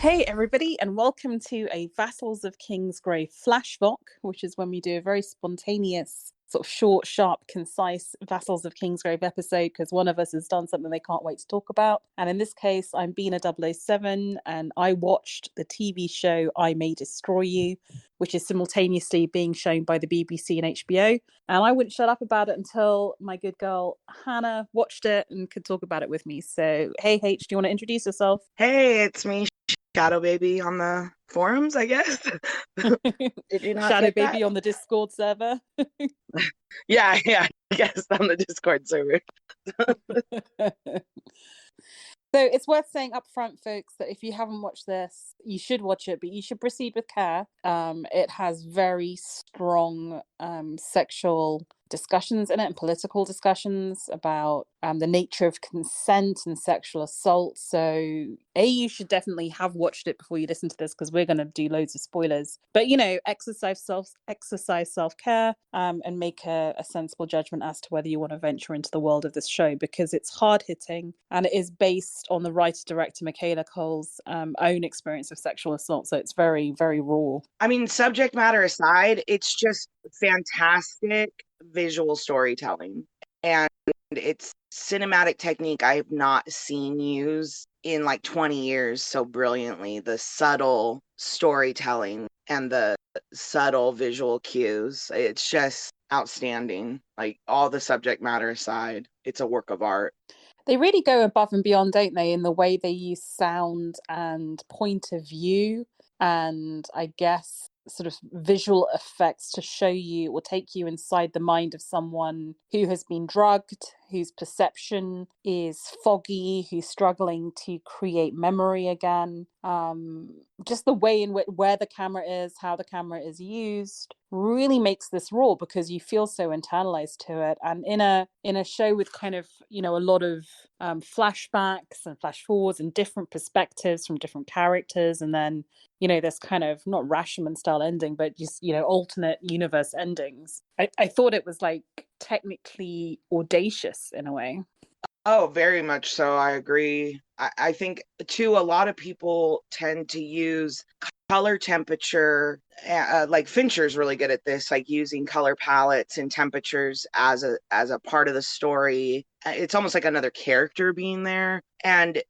Hey everybody, and welcome to a Vassals of Kingsgrave flash voc, which is when we do a very spontaneous, sort of short, sharp, concise Vassals of Kingsgrave episode because one of us has done something they can't wait to talk about. And in this case, I'm Bina007, and I watched the TV show I May Destroy You, which is simultaneously being shown by the BBC and HBO. And I wouldn't shut up about it until my good girl Hannah watched it and could talk about it with me. So, hey H, do you want to introduce yourself? Hey, it's me, Shadowbaby on the forums, I guess. Did you not get that? Shadowbaby on the Discord server. Yeah, I guess on the Discord server. So it's worth saying up front, folks, that if you haven't watched this, you should watch it, but you should proceed with care. It has very strong sexual discussions in it and political discussions about the nature of consent and sexual assault. So you should definitely have watched it before you listen to this because we're going to do loads of spoilers. But exercise self-care and make a sensible judgment as to whether you want to venture into the world of this show, because it's hard-hitting and it is based on the writer-director Micaela Coel's own experience of sexual assault. So it's very, very raw. I mean, subject matter aside, it's just fantastic visual storytelling. And it's cinematic technique I have not seen used in like 20 years so brilliantly. The subtle storytelling and the subtle visual cues. It's just outstanding. Like, all the subject matter aside, it's a work of art. They really go above and beyond, don't they, in the way they use sound and point of view and I guess sort of visual effects to show you or take you inside the mind of someone who has been drugged, whose perception is foggy, who's struggling to create memory again. Just the way in which where the camera is, how the camera is used, really makes this raw because you feel so internalized to it. And in a show with kind of a lot of flashbacks and flash forwards and different perspectives from different characters, and then this kind of not Rashomon style ending, but just alternate universe endings. I thought it was like technically audacious in a way. Oh, very much so. I agree. I think, too, a lot of people tend to use color temperature. Like Fincher's really good at this, like using color palettes and temperatures as a part of the story. It's almost like another character being there. And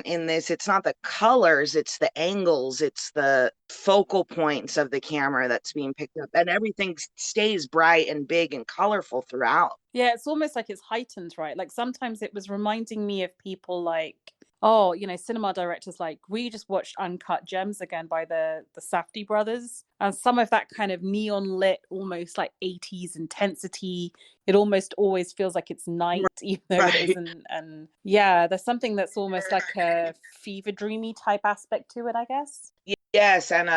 in this, it's not the colors, it's the angles, it's the focal points of the camera that's being picked up, and everything stays bright and big and colorful throughout. Yeah, it's almost like it's heightened, right? Like sometimes it was reminding me of people like, oh, cinema directors like, we just watched Uncut Gems again by the Safdie brothers. And some of that kind of neon lit, almost like 80s intensity, it almost always feels like it's night, even though it Right. isn't. And yeah, there's something that's almost like a fever dreamy type aspect to it, I guess. Yes, and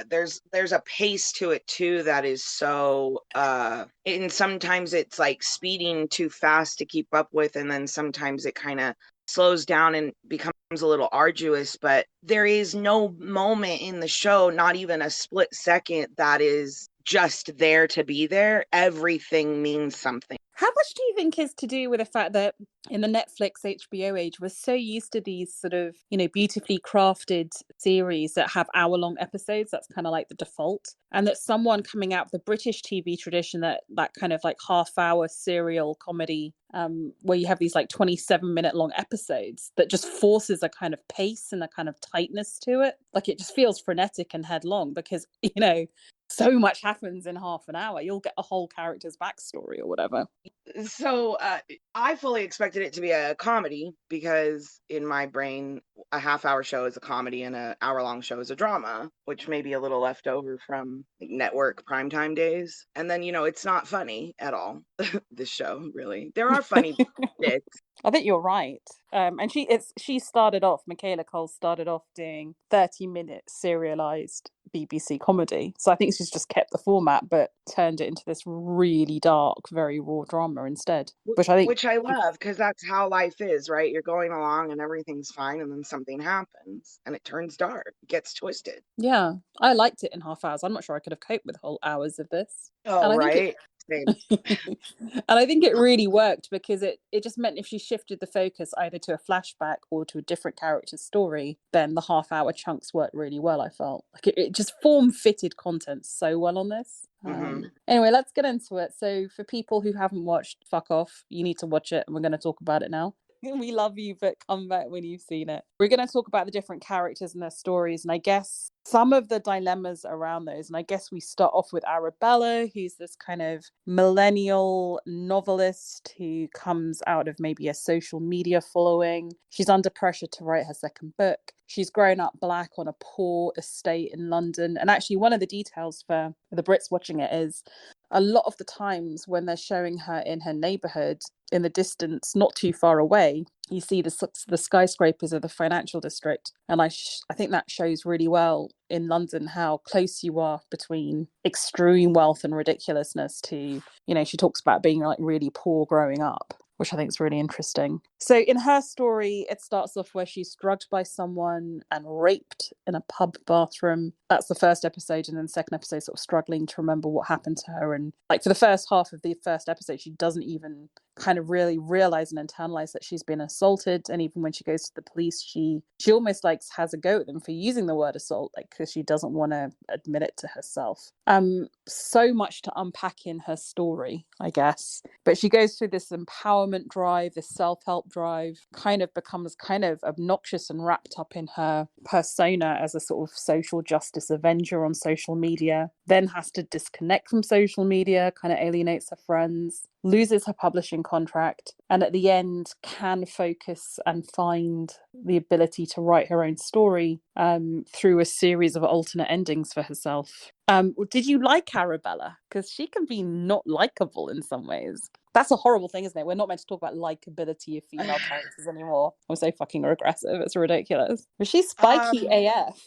there's a pace to it too that is so and sometimes it's like speeding too fast to keep up with, and then sometimes it kind of slows down and becomes a little arduous, but there is no moment in the show, not even a split second, that is just there to be there. Everything means something. How much do you think is to do with the fact that in the Netflix HBO age, we're so used to these sort of, beautifully crafted series that have hour-long episodes? That's kind of like the default. And that someone coming out of the British TV tradition, that kind of like half-hour serial comedy, where you have these like 27-minute long episodes that just forces a kind of pace and a kind of tightness to it. Like it just feels frenetic and headlong because, so much happens in half an hour. You'll get a whole character's backstory or whatever. So I fully expected it to be a comedy because in my brain, a half-hour show is a comedy and an hour-long show is a drama, which may be a little left over from like, network primetime days. And then, it's not funny at all, this show, really. There are funny bits. I think you're right. And she started off, Micaela Coel started off doing 30-minute serialized BBC comedy. So I think she's just kept the format but turned it into this really dark, very raw drama instead. Which I think Which I love because that's how life is, right? You're going along and everything's fine, and then something happens and it turns dark, it gets twisted. yeah, I liked it in half hours. I'm not sure I could have coped with whole hours of this. Oh, And I think right. Same. And I think it really worked because it just meant if she shifted the focus either to a flashback or to a different character's story, then the half-hour chunks worked really well. I felt like it just form-fitted content so well on this. Anyway, let's get into it. So for people who haven't watched, fuck off, you need to watch it, and we're going to talk about it now. We love you, but come back when you've seen it. We're going to talk about the different characters and their stories, and I guess some of the dilemmas around those. And I guess we start off with Arabella, who's this kind of millennial novelist who comes out of maybe a social media following. She's under pressure to write her second book. She's grown up Black on a poor estate in London. And actually, one of the details for the Brits watching it is a lot of the times when they're showing her in her neighborhood, in the distance, not too far away, you see the skyscrapers of the financial district. And I think that shows really well in London how close you are between extreme wealth and ridiculousness to, she talks about being like really poor growing up, which I think is really interesting. So in her story, it starts off where she's drugged by someone and raped in a pub bathroom. That's the first episode. And then the second episode, sort of struggling to remember what happened to her. And like for the first half of the first episode, she doesn't even kind of really realize and internalize that she's been assaulted. And even when she goes to the police, she almost like has a go at them for using the word assault, like because she doesn't want to admit it to herself. So much to unpack in her story, I guess. But she goes through this empowerment drive, this self-help drive, kind of becomes kind of obnoxious and wrapped up in her persona as a sort of social justice avenger on social media, then has to disconnect from social media, kind of alienates her friends, loses her publishing contract, and at the end can focus and find the ability to write her own story through a series of alternate endings for herself. Did you like Arabella? Because she can be not likable in some ways. That's a horrible thing, isn't it? We're not meant to talk about likability of female characters anymore. I'm so fucking regressive. It's ridiculous. But she's spiky AF.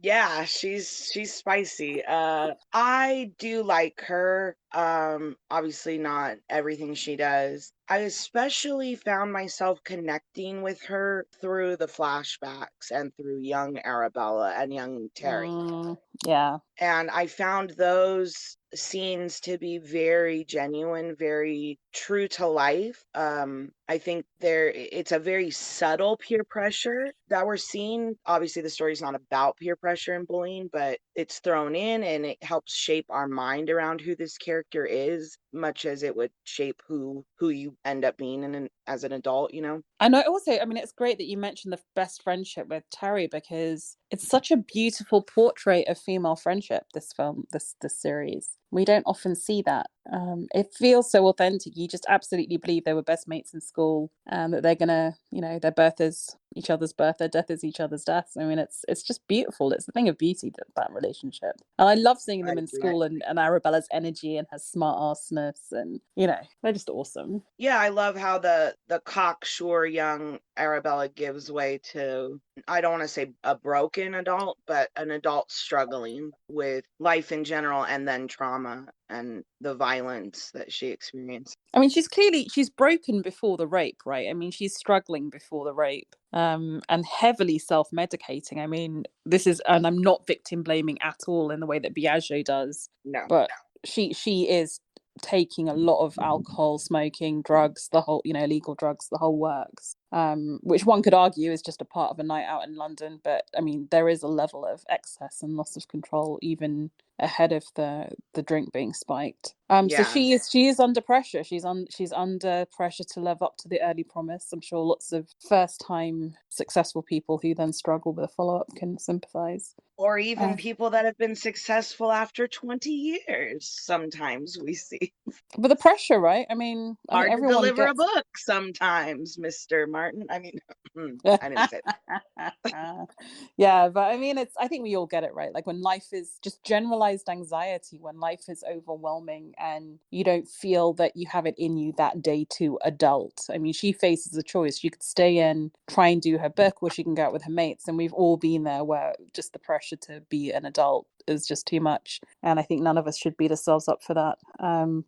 Yeah, she's spicy. I do like her. Obviously not everything she does. I especially found myself connecting with her through the flashbacks and through young Arabella and young Terry. Yeah. And I found those scenes to be very genuine, very true to life. I think it's a very subtle peer pressure that we're seeing. Obviously, the story's not about peer pressure and bullying, but it's thrown in and it helps shape our mind around who this character is, much as it would shape who you end up being as an adult, And I mean, it's great that you mentioned the best friendship with Terry, because it's such a beautiful portrait of female friendship, this film, this series. We don't often see that. It feels so authentic. You just absolutely believe they were best mates in school, that they're gonna, their birth is each other's birth, their death is each other's death. I mean, it's just beautiful. It's the thing of beauty, that relationship. And I love seeing them in school and Arabella's energy and her smart arseness, and they're just awesome. Yeah, I love how the cocksure young Arabella gives way to, I don't want to say a broken adult, but an adult struggling with life in general and then trauma and the violence that she experienced. I mean, she's broken before the rape, right? I mean, she's struggling before the rape, and heavily self-medicating. I mean, and I'm not victim blaming at all in the way that Biagio does. No. But she is taking a lot of alcohol, smoking, drugs, the whole, illegal drugs, the whole works. Which one could argue is just a part of a night out in London. But I mean, there is a level of excess and loss of control even ahead of the drink being spiked. So she is under pressure. She's under pressure to live up to the early promise. I'm sure lots of first time successful people who then struggle with a follow-up can sympathize. Or even people that have been successful after 20 years, sometimes we see. But the pressure, right? I mean Hard to everyone deliver a book sometimes, Mr. Martin. I mean, I didn't say that. Yeah, but I mean, I think we all get it, right? Like when life is just generalized anxiety, when life is overwhelming and you don't feel that you have it in you that day to adult. I mean, she faces a choice. She could stay in, try and do her book, or she can go out with her mates. And we've all been there where just the pressure to be an adult is just too much. And I think none of us should beat ourselves up for that.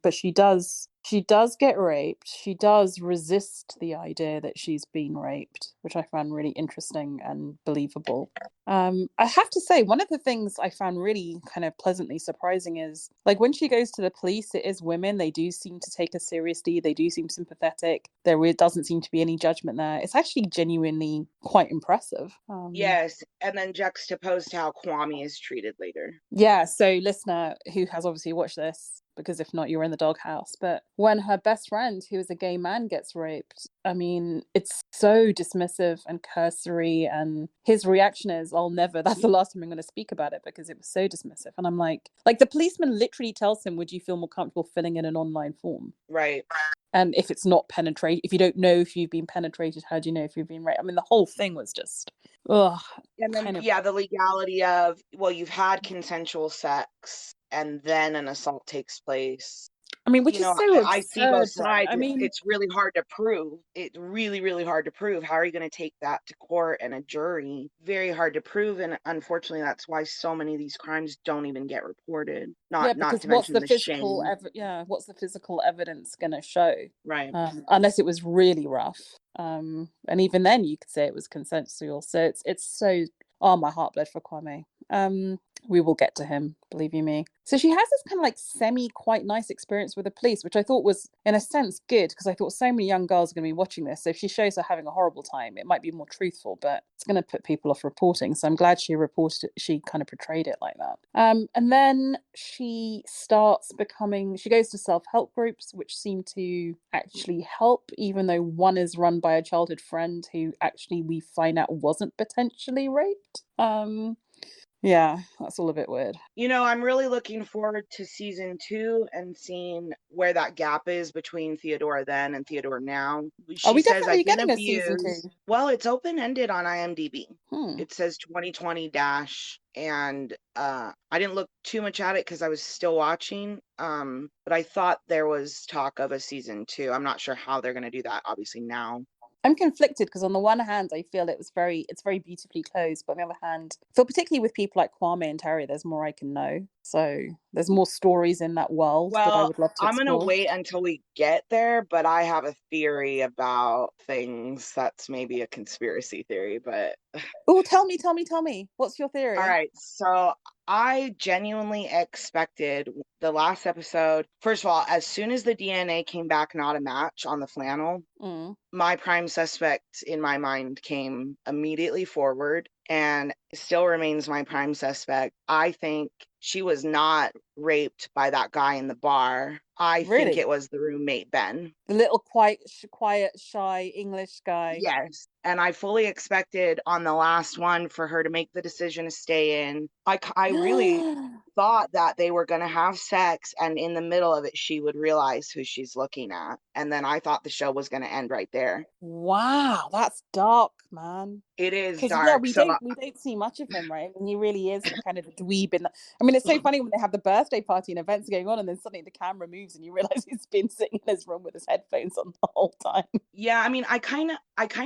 But she does She does get raped. She does resist the idea that she's been raped, which I found really interesting and believable. I have to say, one of the things I found really kind of pleasantly surprising is like when she goes to the police, it is women. They do seem to take her seriously. They do seem sympathetic. Doesn't seem to be any judgment there. It's actually genuinely quite impressive. Yes, and then juxtaposed to how Kwame is treated later. Yeah, so listener who has obviously watched this, because if not, you're in the doghouse. But when her best friend, who is a gay man, gets raped, I mean, it's so dismissive and cursory. And his reaction is, I'll never, that's the last time I'm going to speak about it because it was so dismissive. And I'm like the policeman literally tells him, would you feel more comfortable filling in an online form? Right. And if it's not penetrated, if you don't know if you've been penetrated, how do you know if you've been raped? I mean, the whole thing was just, ugh, And then, kind of. yeah, the legality of, well, you've had consensual sex and then an assault takes place. I mean, which You is know, so I see both absurd, right? sides. I mean, It's really hard to prove. It's really, really hard to prove. How are you going to take that to court and a jury? Very hard to prove. And unfortunately, that's why so many of these crimes don't even get reported. yeah, Not because to mention the shame. what's the physical evidence going to show? Right. Unless it was really rough. And even then, you could say it was consensual. So it's so. Oh, my heart bled for Kwame. We will get to him, believe you me. So she has this kind of like quite nice experience with the police, which I thought was in a sense good because I thought so many young girls are going to be watching this. So if she shows her having a horrible time, it might be more truthful, but it's going to put people off reporting. So I'm glad she kind of portrayed it like that. And then she goes to self-help groups, which seem to actually help, even though one is run by a childhood friend who actually we find out wasn't potentially raped. Yeah, that's all a bit weird. You know, I'm really looking forward to season 2 and seeing where that gap is between Theodora then and Theodora now. Are She we says, definitely I've been getting a season abused. 2? Well, it's open ended on IMDb. Hmm. It says 2020 dash, and I didn't look too much at it because I was still watching. But I thought there was talk of a season 2. I'm not sure how they're going to do that, obviously, now. I'm conflicted because on the one hand, I feel it's very beautifully closed, but on the other hand, I feel particularly with people like Kwame and Terry, there's more I can know. So there's more stories in that world that I Well, would love to I'm gonna explore. wait until we get there, but I have a theory about things that's maybe a conspiracy theory, but Oh, tell me. What's your all theory? right. So I genuinely expected the last episode. First of all, as soon as the DNA came back not a match on the flannel, Mm. my prime suspect in my mind came immediately forward and still remains my prime suspect. I think she was not raped by that guy in the bar. I think Really? it was the roommate, Ben. The little quiet, shy English guy. Yes. And I fully expected on the last one for her to make the decision to stay in. I really thought that they were going to have sex and in the middle of it she would realize who she's looking at, and then I thought the show was going to end right there. Wow, that's dark, man. It is Because yeah, dark, so we don't see much of him, right? And he really is the kind of the dweeb in the. I mean, it's so funny when they have the birthday party and events going on, and then suddenly the camera moves and you realize he's been sitting in his room with his headphones on the whole time. yeah, I mean, I kind of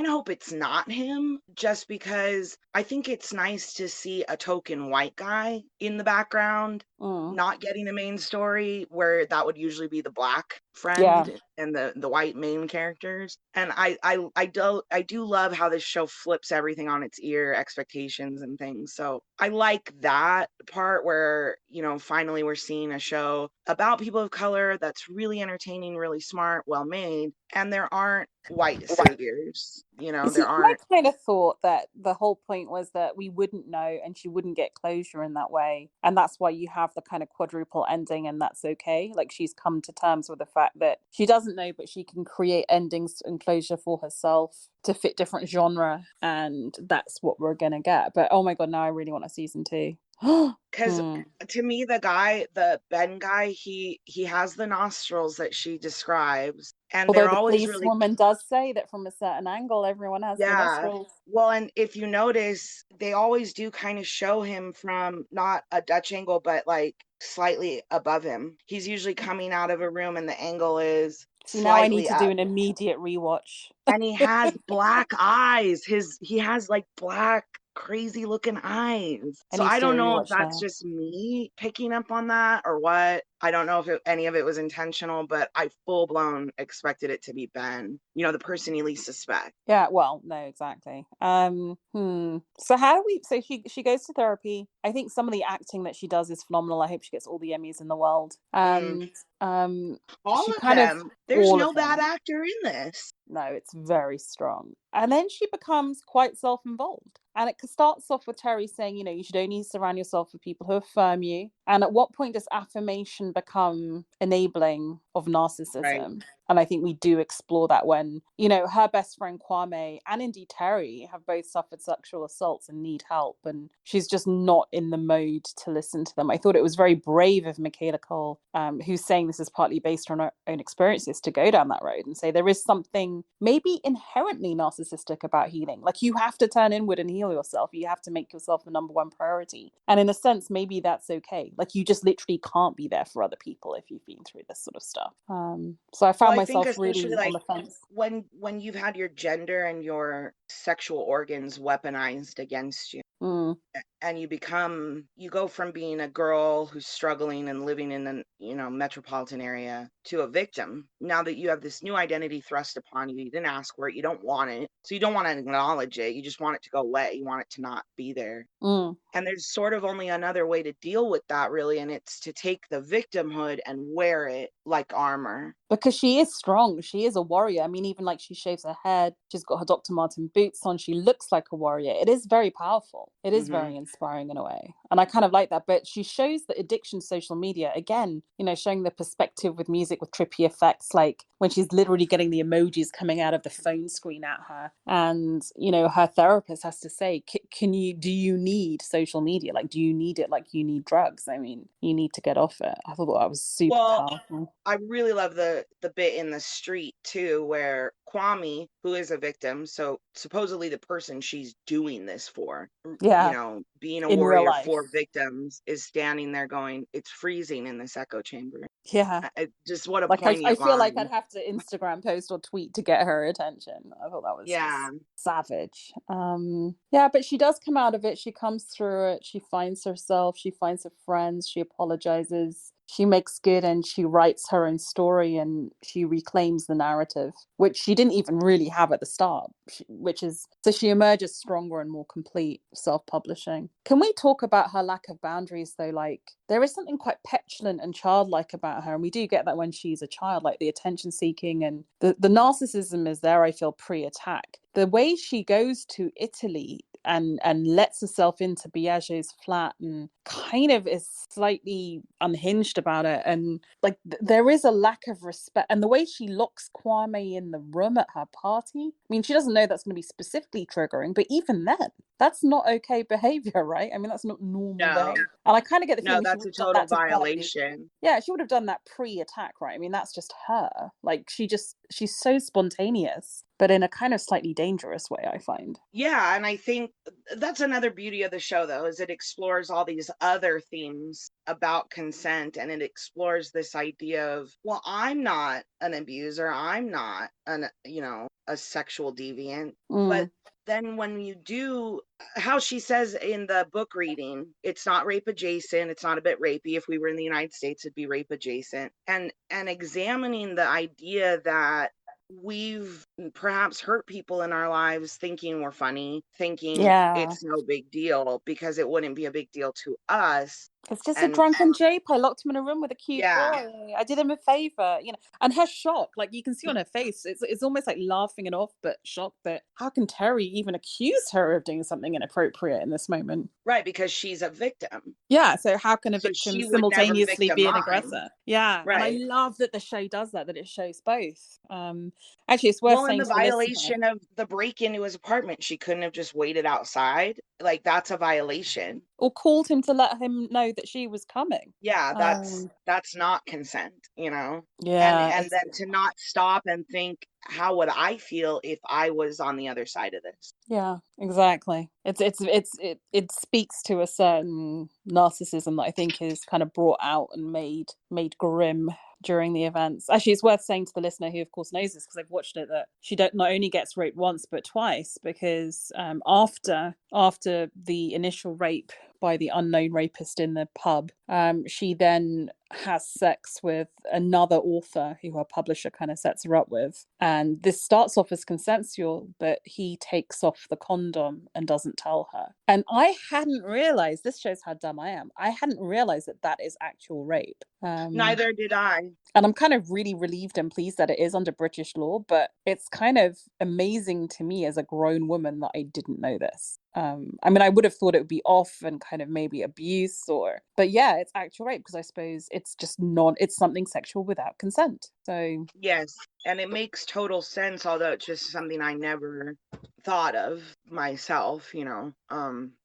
hope it's not him, just because I think it's nice to see a token white guy in the background Mm. not getting the main story, where that would usually be the black Yeah, friend and the white main characters. And I do love how this show flips everything on its ear, expectations and things. So I like that part where, finally we're seeing a show about people of color that's really entertaining, really smart, well made, and there aren't white saviors. you There see, I aren't. kind of thought that the whole point was that we wouldn't know and she wouldn't get closure in that way. And that's why you have the kind of quadruple ending, and that's okay. Like she's come to terms with the fact that she doesn't know, but she can create endings and closure for herself to fit different genre. And that's what we're going to get. But oh my God, now I really want a season 2. Because to me, the Ben guy, he has the nostrils that she describes, and Although they're the always really. policewoman does say that from a certain angle, everyone has the Yeah. nostrils. Well, and if you notice, they always do kind of show him from not a Dutch angle, but like slightly above him. He's usually coming out of a room and the angle is See, now I need slightly to do up. an immediate rewatch. And he has black eyes. He has like black, crazy looking eyes. I So need to I do a don't know if rewatch that's now. just me picking up on that or what. I don't know if any of it was intentional, but I full blown expected it to be Ben, the person you least suspect. Yeah, well, no, exactly. So how do we? So she goes to therapy. I think some of the acting that she does is phenomenal. I hope she gets all the Emmys in the world. Mm. And All she of kind of them. There's all of no bad them. actor in this. No, it's very strong. And then she becomes quite self-involved. And it starts off with Terry saying, you should only surround yourself with people who affirm you. And at what point does affirmation become enabling of Right. narcissism? And I think we do explore that when, her best friend Kwame and indeed Terry have both suffered sexual assaults and need help. And she's just not in the mode to listen to them. I thought it was very brave of Micaela Coel, who's saying this is partly based on her own experiences, to go down that road and say there is something maybe inherently narcissistic about healing. Like, you have to turn inward and heal yourself. You have to make yourself the number one priority. And in a sense, maybe that's okay. Like, you just literally can't be there for other people if you've been through this sort of stuff. So I Well, found I think myself especially really on like the fence. when you've had your gender and your sexual organs weaponized against you, Mm, and you go from being a girl who's struggling and living in a metropolitan area to a victim. Now that you have this new identity thrust upon you, you didn't ask for it, you don't want it, so you don't want to acknowledge it, you just want it to go away, you want it to not be there. mm. And there's sort of only another way to deal with that, really, and it's to take the victimhood and wear it like armor. Because she is strong. She is a warrior. I mean, even like she shaves her head, she's got her Dr. Martin boots on. She looks like a warrior. It is very powerful. It is Hmm. very inspiring in a way. And I kind of like that. But she shows the addiction to social media again, showing the perspective with music with trippy effects, like when she's literally getting the emojis coming out of the phone screen at her. And, her therapist has to say, do you need social media? Like, do you need it like you need drugs? I mean, you need to get off it. I thought that was super Well, powerful. I really love the bit in the street too, where Kwame, who is a victim, so supposedly the person she's doing this for, Yeah, being a in real warrior life. for victims, is standing there going, "It's freezing in this echo chamber." Yeah. Just what a Like I poignant feel like I'd line. have to Instagram post or tweet to get her attention. I thought that was Yeah. just savage. Yeah, but she does come out of it. She comes through it. She finds herself, she finds her friends, she apologizes. She makes good and she writes her own story and she reclaims the narrative, which she didn't even really have at the start, which is so she emerges stronger and more complete self-publishing. Can we talk about her lack of boundaries though? Like, there is something quite petulant and childlike about her, and we do get that when she's a child, like the attention seeking and the narcissism is there, I feel, pre-attack. The way she goes to Italy and lets herself into Biagio's flat and kind of is slightly unhinged about it, and like there is a lack of respect, and the way she locks Kwame in the room at her party, I mean, she doesn't know that's going to be specifically triggering, but even then, that's not okay behavior, right? I mean, that's not normal No, behavior. And I kind of get the no, feeling she that's would a have done total that to Kwame. violation. Yeah, she would have done that pre-attack, right? I mean, that's just her. Like, she's so spontaneous, but in a kind of slightly dangerous way, I find. Yeah, and I think that's another beauty of the show, though, is it explores all these other themes about consent, and it explores this idea of, well, I'm not an abuser, I'm not a sexual deviant, but Mm, then when you do, how she says in the book reading, it's not rape adjacent, it's not a bit rapey. If we were in the United States, it'd be rape adjacent, and examining the idea that we've perhaps hurt people in our lives thinking we're funny, thinking yeah. it's no big deal because it wouldn't be a big deal to us. It's just a And drunken jape. I locked him in a room with a cute yeah, boy. I did him a favor, and her shock, like you can see on her face, it's almost like laughing it off, but shocked that how can Terry even accuse her of doing something inappropriate in this moment? right, because she's a victim. Yeah, so how can a So victim she would never simultaneously be an victimize. aggressor? Yeah, and I Right. love that the show does that it shows both. Actually, it's worth Well, in saying the to the listener, violation of the break into his apartment, she couldn't have just waited outside. Like, that's a violation. or called him to let him know that she was coming. Yeah, Um, that's not consent. And yeah, and it's then to not stop and think, how would I feel if I was on the other side of this? Yeah, exactly. It speaks to a certain narcissism that I think is kind of brought out and made grim during the events. Actually, it's worth saying to the listener who, of course, knows this because they've watched it, that she don't not only gets raped once but twice, because after the initial rape by the unknown rapist in the pub, she then has sex with another author who her publisher kind of sets her up with. And this starts off as consensual, but he takes off the condom and doesn't tell her. And I hadn't realized, this shows how dumb I am. I hadn't realized that that is actual rape. Neither did I. And I'm kind of really relieved and pleased that it is under British law, but it's kind of amazing to me as a grown woman that I didn't know this. I mean, I would have thought it would be off and kind of maybe abuse but yeah, it's actual rape because I suppose it's just it's something sexual without consent. So Yes, and it makes total sense, although it's just something I never thought of myself, you know.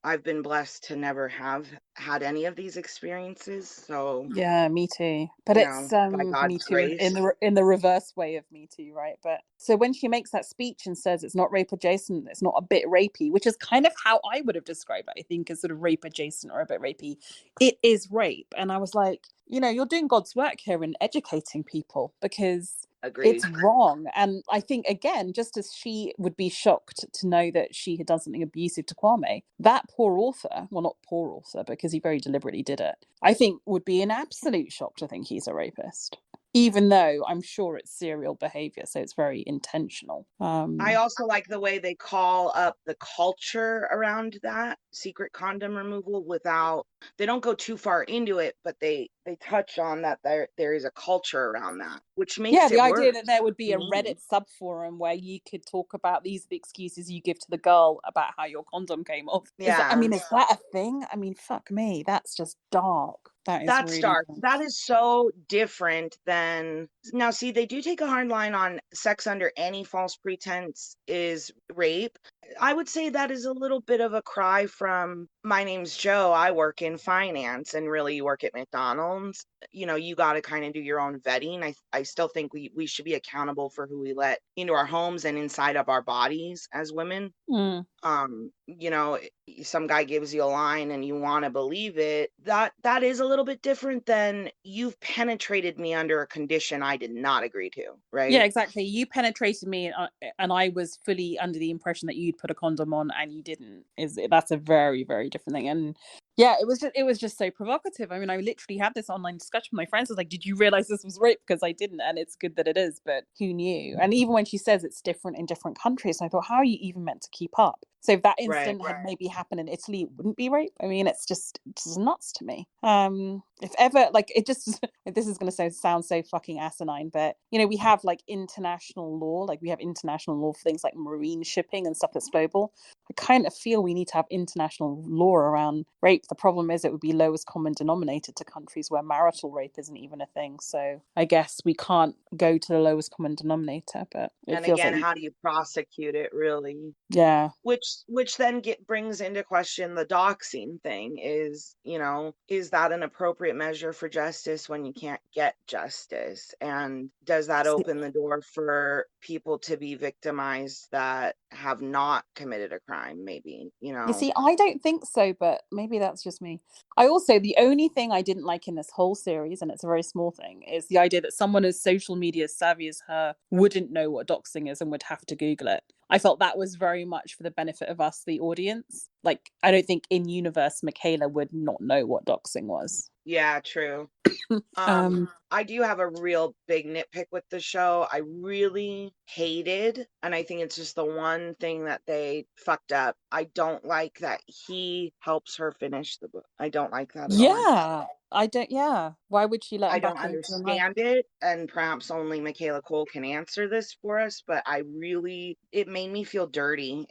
I've been blessed to never have had any of these experiences, so yeah, me too. But you it's know, by me God's too grace. in the reverse way of me too, right? But so when she makes that speech and says it's not rape adjacent, it's not a bit rapey, which is kind of how I would have described it, I think, as sort of rape adjacent or a bit rapey. It is rape, and I was like, you're doing God's work here in educating people because Agreed. it's wrong. And I think, again, just as she would be shocked to know that she had done something abusive to Kwame, that poor author, well, not poor author, because he very deliberately did it, I think would be in absolute shock to think he's a rapist. Even though I'm sure it's serial behavior, so it's very intentional. I also like the way they call up the culture around that secret condom removal without, they don't go too far into it, but they touch on that there is a culture around that, which Yeah, makes the it idea worse that there would be to a me. Reddit subforum where you could talk about these are the excuses you give to the girl about how your condom came off. Yeah. Is that a thing? I mean, fuck me, that's just dark. That is That's really dark. dark. That is so different than now. See, they do take a hard line on sex under any false pretense is rape. I would say that is a little bit of a cry from my name's Joe. I work in finance, and really, you work at McDonald's. You know, you got to kind of do your own vetting. I still think we should be accountable for who we let into our homes and inside of our bodies as women. Mm. You know, some guy gives you a line and you want to believe it, that is a little bit different than you've penetrated me under a condition I did not agree to, Yeah, right? exactly. You penetrated me, and I was fully under the impression that you'd put a condom on, and you didn't. That's a very, very different thing. And yeah, it was just so provocative. I mean, I literally had this online discussion with my friends. I was like, "Did you realize this was rape?" Because I didn't, and it's good that it is, but who knew? And even when she says it's different in different countries, I thought, how are you even meant to keep up? So if that Right. incident had maybe happened in Italy, it wouldn't be rape. I mean, it's just nuts to me. If ever, like, it just this is going to sound so fucking asinine, but we have like international law, like we have international law for things like marine shipping and stuff that's global. I kind of feel we need to have international law around rape. The problem is it would be lowest common denominator to countries where marital rape isn't even a thing. So I guess we can't go to the lowest common denominator, but it And feels again, like how do you prosecute it, really? yeah. Which then brings into question the doxing thing. Is, you know, is that an appropriate measure for justice when you can't get justice? And does that open the door for people to be victimized that have not committed a crime, maybe, you You know? see, I don't think so, but maybe that's just me. The only thing I didn't like in this whole series, and it's a very small thing, is the idea that someone as social media savvy as her wouldn't know what doxing is and would have to Google it. I felt that was very much for the benefit of us, the audience. Like, I don't think in universe Micaela would not know what doxing was. Yeah, true. Um, I do have a real big nitpick with the show. I really hated, and I think it's just the one thing that they fucked up. I don't like that he helps her finish the book. I don't like that at all. yeah, I don't. Yeah, why would she let I him don't back into her life? understand it, and perhaps only Micaela Coel can answer this for us, but it made me feel dirty.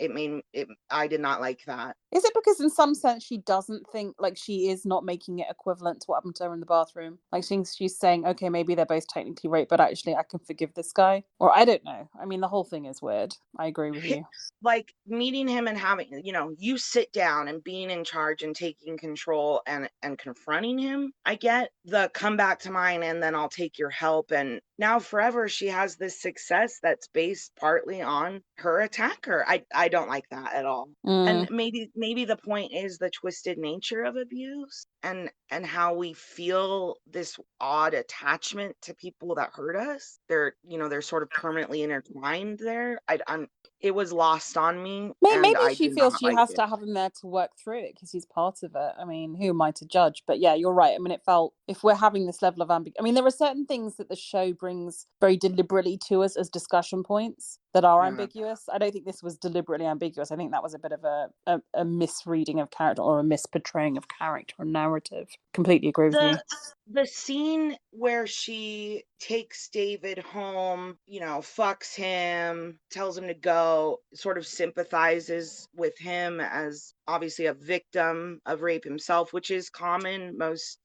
I did not like that. Is it because in some sense she doesn't think like she is not making it equivalent to what happened to her in the bathroom? Like she's saying, okay, maybe they're both technically rape, but actually I can forgive this guy. Or I don't know. I mean, the whole thing is weird. I agree with you. Like meeting him and having, you know, you sit down and being in charge and taking control and confronting him. I get the come back to mine and then I'll take your help, and now forever she has this success that's based partly on her attacker. I don't like that at all. And Mm. maybe the point is the twisted nature of abuse and how we feel this odd attachment to people that hurt us. They're, you know, they're sort of permanently intertwined there. I'm it was lost on me, and Maybe I she did feels not she like has it. to have him there to work through it because he's part of it. I mean, who am I to judge? But yeah, you're right. I mean, it felt, if we're having this level of ambiguity, I mean, there are certain things that the show brings very deliberately to us as discussion points that are Yeah. ambiguous. I don't think this was deliberately ambiguous. I think that was a bit of a misreading of character or a misportraying of character and narrative. Completely agree with you. The scene where she takes David home, fucks him, tells him to go, sort of sympathizes with him as obviously a victim of rape himself, which is common.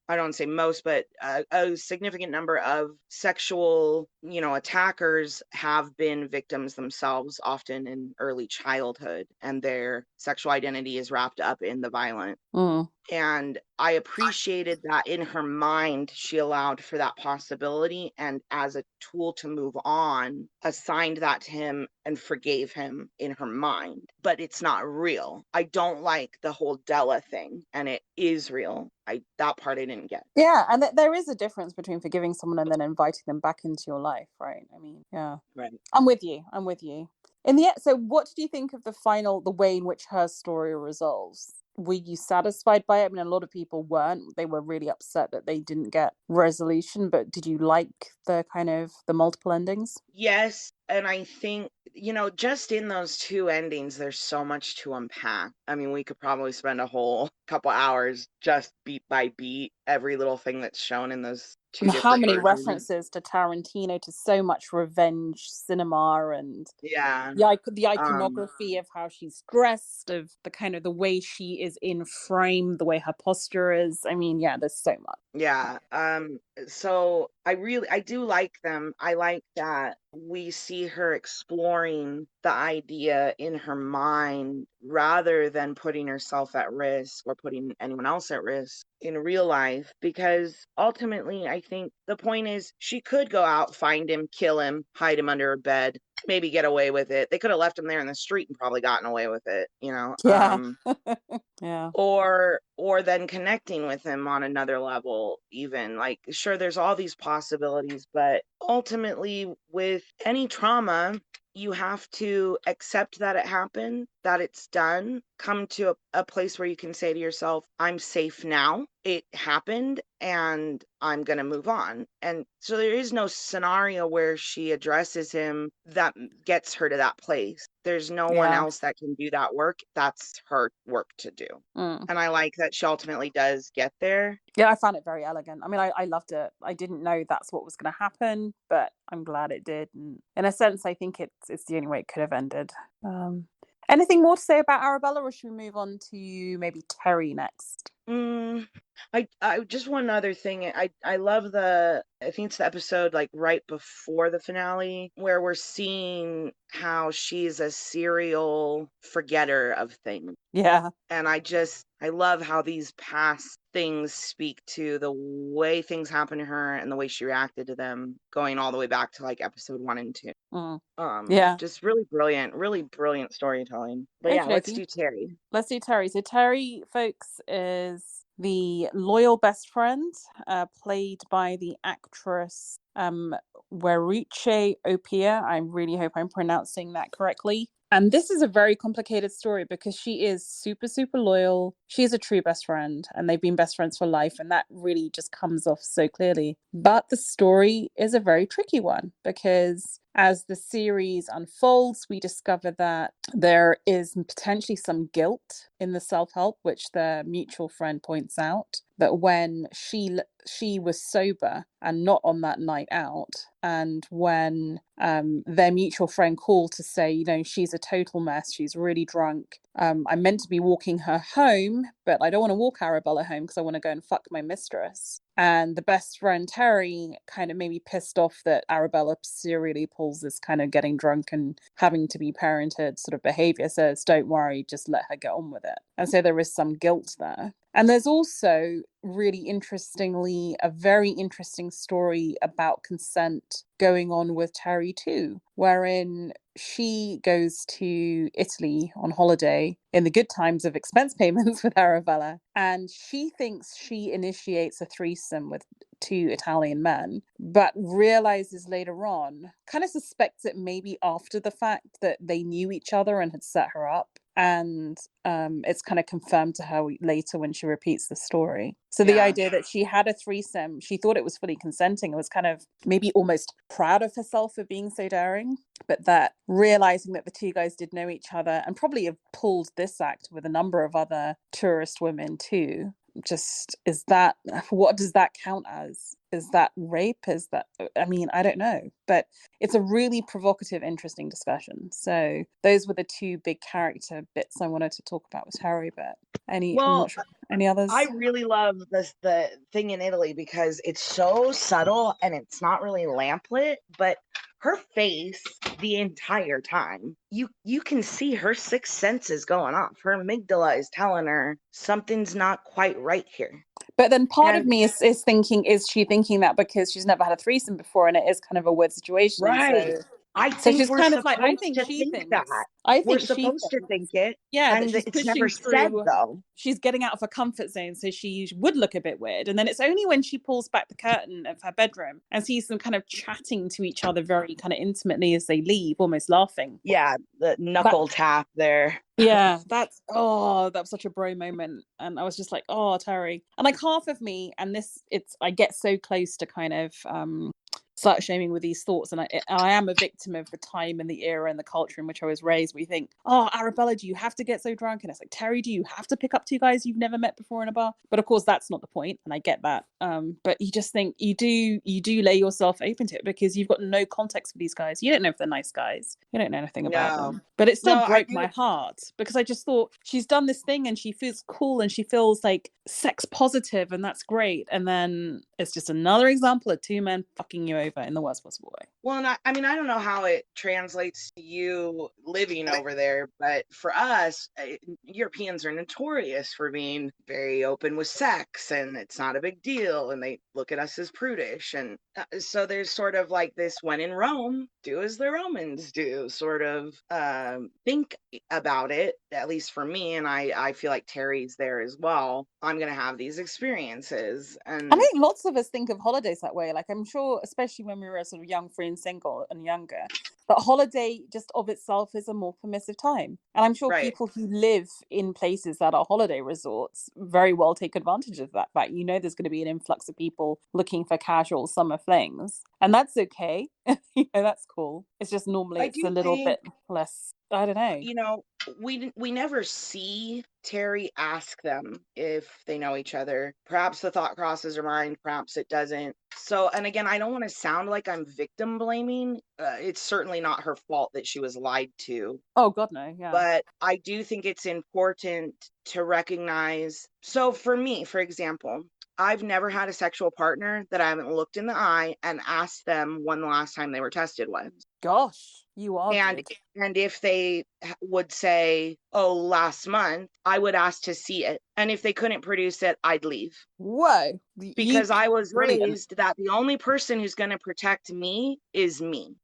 I don't say most, but a significant number of sexual, attackers have been victims themselves, often in early childhood, and their sexual identity is wrapped up in the violence. Mm. And I appreciated that in her mind, she allowed for that possibility. And as a tool to move on, assigned that to him and forgave him in her mind. But it's not real. I don't like the whole Della thing. And it is real. That part I didn't get. Yeah, and there is a difference between forgiving someone and then inviting them back into your life, right? I mean, yeah. Right. I'm with you. I'm with you. In the end, so what did you think of the way in which her story resolves? Were you satisfied by it? I mean, a lot of people weren't. They were really upset that they didn't get resolution, but did you like the multiple endings? Yes. And I think, just in those two endings, there's so much to unpack. I mean, we could probably spend a whole couple hours just beat by beat, every little thing that's shown in those two And how different many versions. references to Tarantino, to so much revenge cinema, and Yeah. the Um, iconography of how she's dressed, of the way she is in frame, the way her posture is. I mean, yeah, there's so much. yeah. So I do like them. I like that we see her exploring the idea in her mind rather than putting herself at risk or putting anyone else at risk in real life, because ultimately I think the point is she could go out, find him, kill him, hide him under a bed, maybe get away with it. They could have left him there in the street and probably gotten away with it, Yeah. Yeah. or then connecting with him on another level. Even, like, sure, there's all these possibilities, but ultimately with any trauma, you have to accept that it happened, that it's done, come to a place where you can say to yourself, I'm safe now, it happened, and I'm going to move on. And so there is no scenario where she addresses him that gets her to that place. There's no one Yeah. else that can do that work. That's her work to do. Mm. And I like that she ultimately does get there. Yeah, I found it very elegant. I mean, I loved it. I didn't know that's what was going to happen, but I'm glad it did. And in a sense, I think it's the only way it could have ended. Um, Anything more to say about Arabella, or should we move on to maybe Terry next? Mm, I just one other thing. I love I think it's the episode like right before the finale where we're seeing how she's a serial forgetter of things. Yeah. And I love how these past things speak to the way things happened to her and the way she reacted to them, going all the way back to like episode 1 and 2. Mm. Yeah. Just really brilliant storytelling. But yeah, Okie let's dokie. do Terry. Let's do Terry. So Terry, folks, is the loyal best friend, played by the actress Weruche Opia. I really hope I'm pronouncing that correctly. And this is a very complicated story because she is super, super loyal. She is a true best friend, and they've been best friends for life. And that really just comes off so clearly. But the story is a very tricky one because as the series unfolds, we discover that there is potentially some guilt in the self-help, which their mutual friend points out. That when she was sober and not on that night out, and when their mutual friend called to say, she's a total mess, she's really drunk. I'm meant to be walking her home, but I don't want to walk Arabella home because I want to go and fuck my mistress. And the best friend Terry kind of maybe pissed off that Arabella serially pulls this kind of getting drunk and having to be parented sort of behavior, says, don't worry, just let her get on with it. And so there is some guilt there. And there's also, really interestingly, a very interesting story about consent going on with Terry too, wherein she goes to Italy on holiday in the good times of expense payments with Arabella, and she thinks she initiates a threesome with two Italian men, but realizes later on, kind of suspects it maybe after the fact, that they knew each other and had set her up. And it's kind of confirmed to her later when she repeats the story. So the idea that she had a threesome, she thought it was fully consenting, and was kind of maybe almost proud of herself for being so daring, but that realizing that the two guys did know each other and probably have pulled this act with a number of other tourist women too, just what does that count as? Is that rape? Is that, I mean, I don't know, but it's a really provocative, interesting discussion. So those were the two big character bits I wanted to talk about with Terry. But I'm not sure, any others? I really love the thing in Italy because it's so subtle and it's not really lamplit, but her face the entire time, you can see her sixth senses going off. Her amygdala is telling her something's not quite right here. But then part of me is thinking, is she thinking that because she's never had a threesome before and it is kind of a weird situation? Right. I think she's we're kind of supposed like, I think to she think thinks that. I think we're she supposed to think it. Yeah, and that she's it's never said though. She's getting out of her comfort zone, so she would look a bit weird. And then it's only when she pulls back the curtain of her bedroom and sees them kind of chatting to each other very kind of intimately as they leave, almost laughing. Yeah, the knuckle tap there. Yeah, that was such a bro moment. And I was just like, oh, Terry. And like half of me, and I get so close to kind of slut shaming with these thoughts, and I am a victim of the time and the era and the culture in which I was raised, where you think, oh, Arabella, do you have to get so drunk? And it's like, Terry, do you have to pick up two guys you've never met before in a bar? But of course that's not the point, and I get that. But you just think you do lay yourself open to it, because you've got no context for these guys. You don't know if they're nice guys, you don't know anything about them. But it still broke my heart, because I just thought, she's done this thing and she feels cool and she feels like sex positive, and that's great. And then it's just another example of two men fucking you over in the worst possible way. Well, and I mean, I don't know how it translates to you living over there, but for us, Europeans are notorious for being very open with sex, and it's not a big deal, and they look at us as prudish. And so there's sort of like this, when in Rome, do as the Romans do, sort of think about it, at least for me, and I feel like Terry's there as well. I'm going to have these experiences. And I think lots of us think of holidays that way. Like, I'm sure, especially when we were sort of young, free and single and younger, that holiday just of itself is a more permissive time. And I'm sure people who live in places that are holiday resorts very well take advantage of that fact. You know, there's going to be an influx of people looking for casual summer flings, and that's okay. You know, that's cool. It's just normally it's a little bit less, I don't know. You know, we never see Terry ask them if they know each other. Perhaps the thought crosses her mind, perhaps it doesn't. So, and again, I don't want to sound like I'm victim blaming. It's certainly not her fault that she was lied to. Oh, God, no, yeah. But I do think it's important to recognize. So for me, for example, I've never had a sexual partner that I haven't looked in the eye and asked them when the last time they were tested was. Gosh, you are good. And if they would say, oh, last month, I would ask to see it. And if they couldn't produce it, I'd leave. Whoa. Because I was raised that the only person who's going to protect me is me.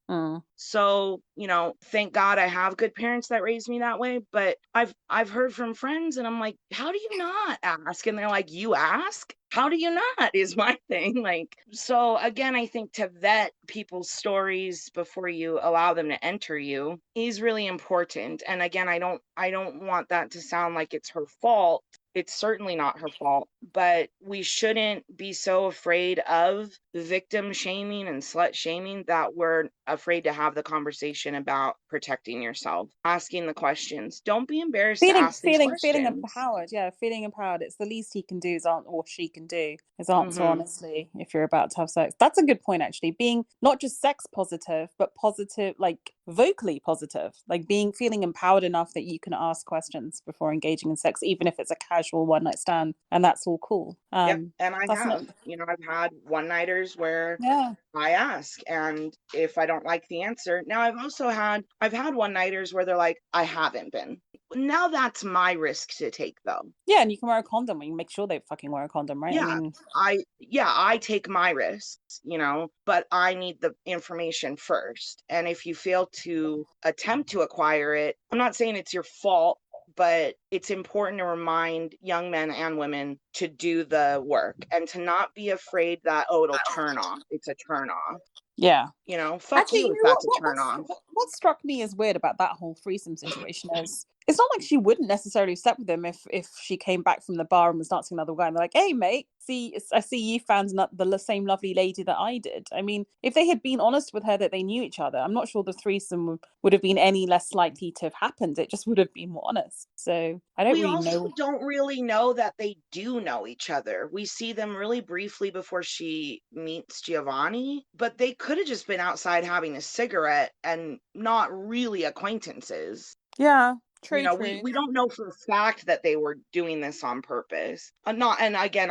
So, you know, thank God I have good parents that raised me that way. But I've heard from friends, and I'm like, how do you not ask? And they're like, you ask? How do you not, is my thing. Like, so again, I think to vet people's stories before you allow them to enter you is really important. And again, I don't want that to sound like it's her fault. It's certainly not her fault, but we shouldn't be so afraid of victim shaming and slut shaming that we're afraid to have the conversation about protecting yourself, asking the questions. Don't be embarrassed to ask these questions. Feeling empowered. Yeah, feeling empowered. It's the least he can do or she can do is answer honestly if you're about to have sex. That's a good point, actually. Being not just sex positive, but positive, like vocally positive, like feeling empowered enough that you can ask questions before engaging in sex, even if it's a casual one night stand, and that's all cool. And I've had one nighters where I ask, and if I don't like the answer, now I've had one nighters where they're like, I haven't been. Now that's my risk to take, though. Yeah, and you can wear a condom when you make sure they fucking wear a condom, right? Yeah, I take my risks, you know, but I need the information first. And if you fail to attempt to acquire it, I'm not saying it's your fault, but it's important to remind young men and women to do the work and to not be afraid that, oh, it'll turn off. It's a turn off. Yeah. Fuck Actually, you you if know that's a turn off. what struck me as weird about that whole threesome situation is it's not like she wouldn't necessarily have slept with him if she came back from the bar and was dancing with another guy and they're like, "Hey, mate, I see you found the same lovely lady that I did." I mean, if they had been honest with her that they knew each other, I'm not sure the threesome would have been any less likely to have happened. It just would have been more honest. So I don't We really also know. don't really know that they do know each other. We see them really briefly before she meets Giovanni, but they could have just been outside having a cigarette and not really acquaintances. Yeah, You true, know, we true. we don't know for a fact that they were doing this on purpose. Not, and again,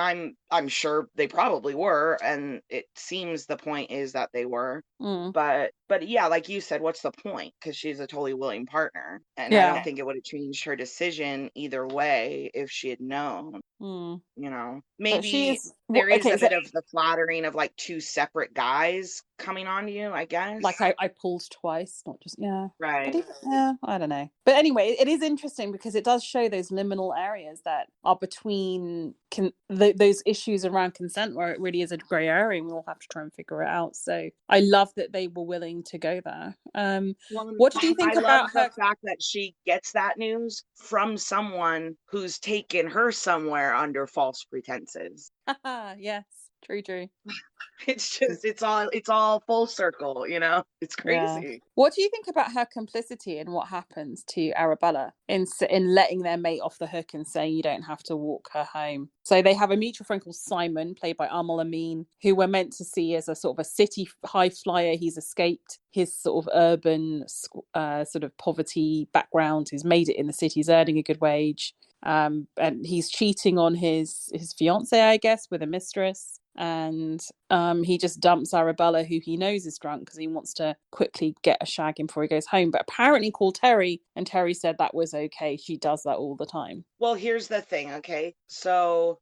I'm sure they probably were, and it seems the point is that they were. Mm, But yeah, like you said, what's the point? Because she's a totally willing partner, and I yeah. don't think it would have changed her decision either way if she had known. Mm. But she Maybe is there is okay. a So bit of the flattering of like two separate guys coming on to you, I guess. like I pulled twice, not just yeah. But Right. even, yeah, I don't know. But anyway, it is interesting because it does show those liminal areas that are between those issues around consent, where it really is a grey area, and we all have to try and figure it out. So I love that they were willing to go there. Well, What did you I think love about the her? fact that she gets that news from someone who's taken her somewhere under false pretenses. Yes, true, true. It's just it's all full circle, It's Yeah. crazy. What do you think about her complicity in what happens to Arabella in letting their mate off the hook and saying you don't have to walk her home? So they have a mutual friend called Simon, played by Amal Amin, who we're meant to see as a sort of a city high flyer. He's escaped his sort of urban sort of poverty background. He's made it in the city. He's earning a good wage. And he's cheating on his fiance, I guess, with a mistress. And he just dumps Arabella, who he knows is drunk, because he wants to quickly get a shag in before he goes home. But apparently called Terry, and Terry said that was okay. She does that all the time. Well, here's the thing, okay? So,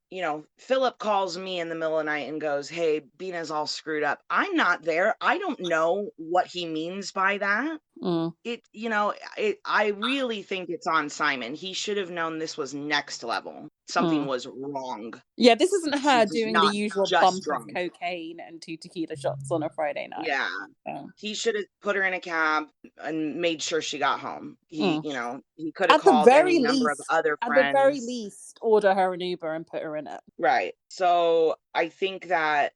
Philip calls me in the middle of the night and goes, "Hey, Bina's all screwed up." I'm not there. I don't know what he means by that. Mm, I really think it's on Simon. He should have known this was next level. Something mm. was wrong. Yeah, this isn't her She's doing the not usual just bump of drunk. cocaine and 2 tequila shots on a Friday night. Yeah. So, He should have put her in a cab and made sure she got home. mm. He could have called any number of other At the very friends. least, order her an Uber and put her in it. Right. So I think that,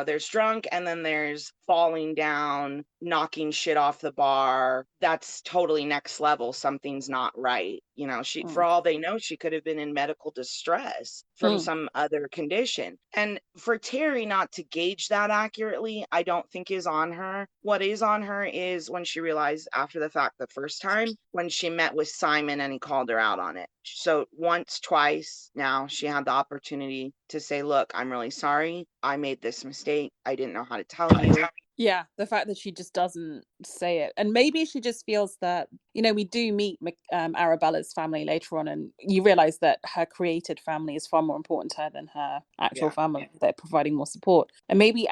there's drunk and then there's falling down, knocking shit off the bar. That's totally next level. Something's not right. For Mm, all they know, she could have been in medical distress from mm, some other condition. And for Terry not to gauge that accurately, I don't think is on her. What is on her is when she realized after the fact the first time when she met with Simon and he called her out on it. So once, twice now she had the opportunity to say, "Look, I'm really sorry. I made this mistake. I didn't know how to tell you." Yeah, the fact that she just doesn't say it. And maybe she just feels that, we do meet Arabella's family later on, and you realize that her created family is far more important to her than her actual Yeah. family. They're providing more support. And maybe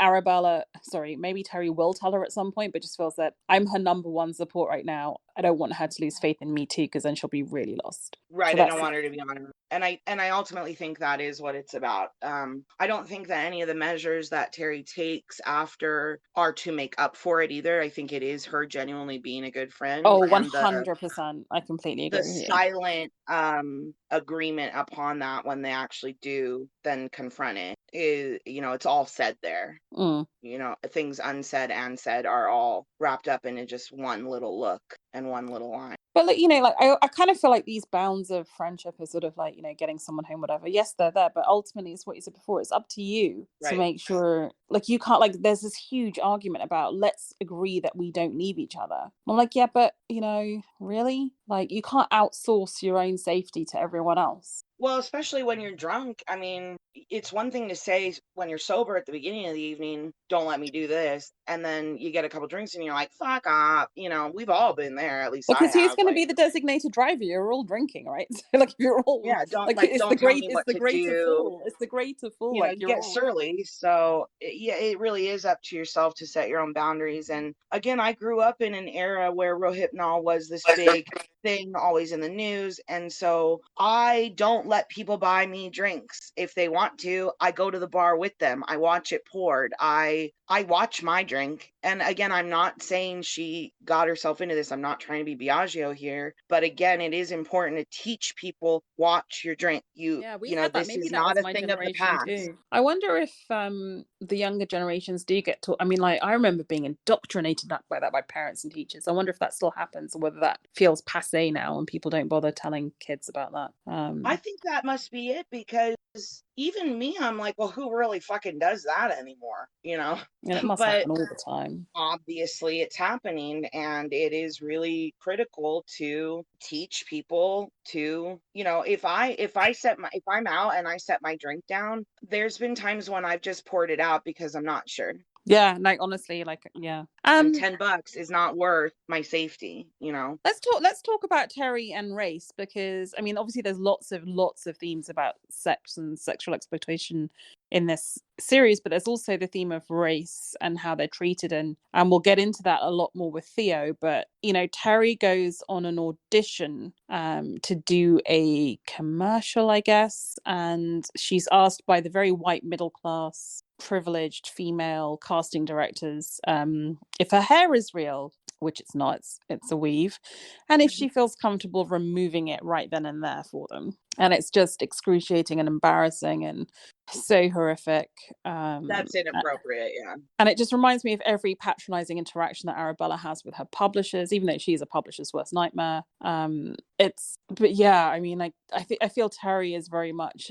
Terry will tell her at some point, but just feels that I'm her number one support right now. I don't want her to lose faith in me too, because then she'll be really lost. So Right. I that's don't want her to be on her. And I ultimately think that is what it's about. I don't think that any of the measures that Terry takes after are to make up for it either. I think it is her genuinely being a good friend, oh, and the 100%. I completely the agree with you. silent agreement upon that when they actually do then confront it is, it's all said there. Mm. Things unsaid and said are all wrapped up into just one little look and one little line. But I kind of feel like these bounds of friendship are sort of like, getting someone home, whatever. Yes, they're there, but ultimately it's what you said before. It's up to you to Right. make sure, like, you can't, like, there's this huge argument about let's agree that we don't leave each other. I'm like, yeah, but really? Like, you can't outsource your own safety to everyone else. Well, especially when you're drunk. I mean, it's one thing to say when you're sober at the beginning of the evening, don't let me do this. And then you get a couple drinks and you're like, fuck off. You know, we've all been there. At least I Because he's have. going to Like, be the designated driver. You're all drinking, right? So, like, you're all yeah, like, don't tell me it's what the to greater do. fool. It's the greater fool. You know, Like, you you're get all. surly. So yeah, it really is up to yourself to set your own boundaries. And again, I grew up in an era where Rohypnol was this big thing, always in the news. And so I don't let people buy me drinks. If they want to, I go to the bar with them. I watch it poured. I watch my drink. And again, I'm not saying she got herself into this. I'm not trying to be Biagio here. But again, it is important to teach people, watch your drink. Yeah, we You know, had that. this Maybe is that not was a my thing of the generation past. too. I wonder if the younger generations do get taught. I mean, like, I remember being indoctrinated by that by parents and teachers. I wonder if that still happens, or whether that feels passé now and people don't bother telling kids about that. I think that must be it, because even me, I'm like, well, who really fucking does that anymore? You know? And it must But happen all the time. obviously it's happening, and it is really critical to teach people to, you know, if I'm out and I set my drink down, there's been times when I've just poured it out because I'm not sure. Yeah, like, honestly, like, yeah. And $10 is not worth my safety, you know. Let's talk about Terry and race, because I mean, obviously there's lots of themes about sex and sexual exploitation in this series, but there's also the theme of race and how they're treated, and we'll get into that a lot more with Theo. But you know, Terry goes on an audition to do a commercial, I guess, and she's asked by the very white middle class privileged female casting directors if her hair is real, which it's not, it's a weave, and if she feels comfortable removing it right then and there for them. And it's just excruciating and embarrassing and so horrific. That's inappropriate, yeah. And it just reminds me of every patronizing interaction that Arabella has with her publishers, even though she's a publisher's worst nightmare. But yeah, I mean, I feel Terry is very much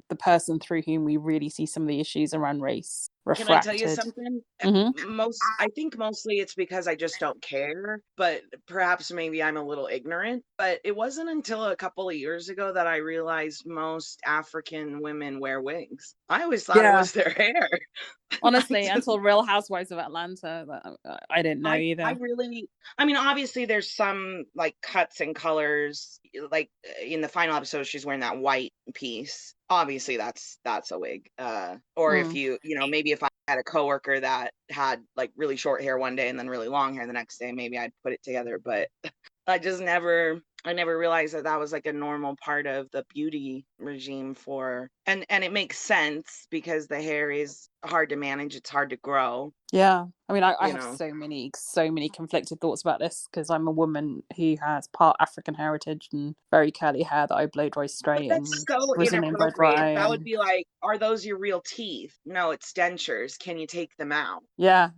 the person through whom we really see some of the issues around race Can I tell you refracted. something? Mm-hmm. I think mostly it's because I just don't care, but perhaps maybe I'm a little ignorant. But it wasn't until a couple of years ago that I realized most African women wear wigs. I always thought it Yeah, was their hair. honestly, until Real Housewives of Atlanta, I didn't know I either. really, I mean, obviously there's some like cuts and colors. Like in the final episode, she's wearing that white piece. Obviously, that's a wig. Or if Mm. you know, maybe if I had a coworker that had like really short hair one day and then really long hair the next day, maybe I'd put it together. But I never realized that that was like a normal part of the beauty regime for, and it makes sense because the hair is hard to manage, it's hard to grow, Yeah, I mean, I you have know. so many conflicted thoughts about this, because I'm a woman who has part African heritage and very curly hair that I blow dry But straight, that's and so Brazilian blow inappropriate. dry, That would and be like, are those your real teeth? No, it's dentures. Can you take them out? yeah,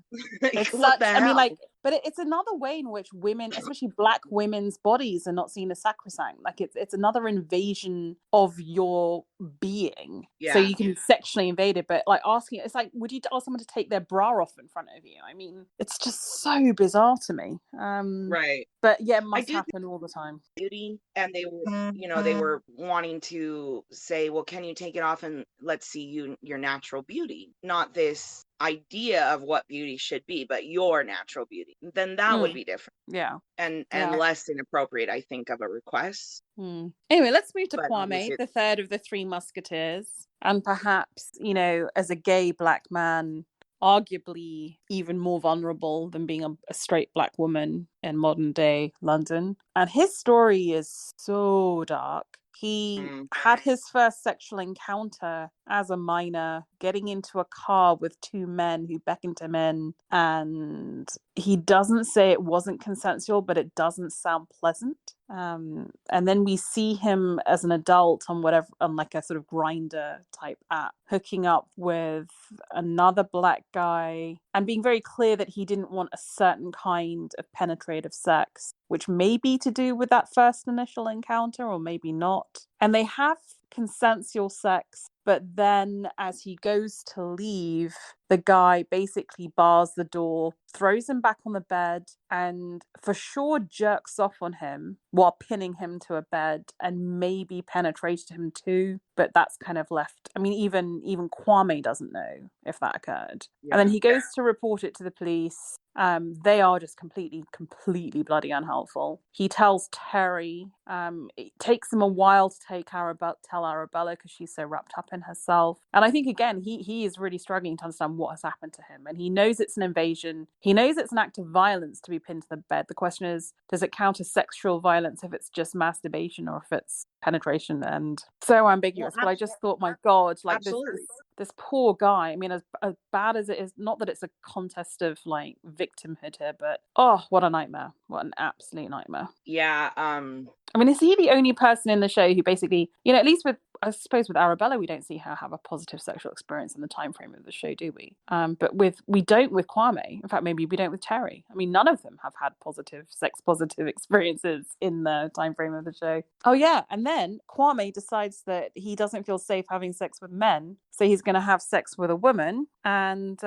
Like, it's what the such, I mean, hell? like, but it's another way in which women, especially black women's bodies, are not seen as sacrosanct. Like, it's another invasion of your being. So Yeah, you can sexually invade it, but like asking, it's like, would you ask someone to take their bra off in front of you? I mean, it's just so bizarre to me. right. But yeah, it I must do think happen all the time. beauty, and they were, you know, they were wanting to say, well, can you take it off and let's see your natural beauty, not this idea of what beauty should be, but your natural beauty. Then that would Mm, be different yeah, and yeah. less inappropriate, I think, of a request. Anyway, let's move to But Kwame, obviously, the third of the three musketeers. And perhaps, you know, as a gay black man, arguably even more vulnerable than being a straight black woman in modern day London. And his story is so dark. He mm, had his first sexual encounter as a minor, getting into a car with two men who beckoned him in. And he doesn't say it wasn't consensual, but it doesn't sound pleasant. And then we see him as an adult on whatever, on like a sort of grinder type app, hooking up with another black guy and being very clear that he didn't want a certain kind of penetrative sex, which may be to do with that first initial encounter or maybe not. And they have consensual sex But then as he goes to leave, the guy basically bars the door, throws him back on the bed, and for sure jerks off on him while pinning him to a bed, and maybe penetrated him too. But that's kind of left. I mean, even Kwame doesn't know if that occurred. And then he goes to report it to the police. They are just completely bloody unhelpful. He tells Terry. It takes him a while to tell Arabella because she's so wrapped up in herself. And I think again, he is really struggling to understand what has happened to him. And he knows it's an invasion. He knows it's an act of violence to be pinned to the bed. The question is, does it count as sexual violence if it's just masturbation or if it's penetration? And so ambiguous. But I just thought, my God, like this poor guy. I mean, as bad as it is, not that it's a contest of like victimhood here, but oh, what a nightmare. What an absolute nightmare. Yeah. I mean, is he the only person in the show who basically, you know, at least with, I suppose with Arabella, we don't see her have a positive sexual experience in the time frame of the show, do we? But we don't with Kwame. In fact, maybe we don't with Terry. I mean, none of them have had sex positive experiences in the time frame of the show. Oh yeah, and then Kwame decides that he doesn't feel safe having sex with men, so he's going to have sex with a woman, and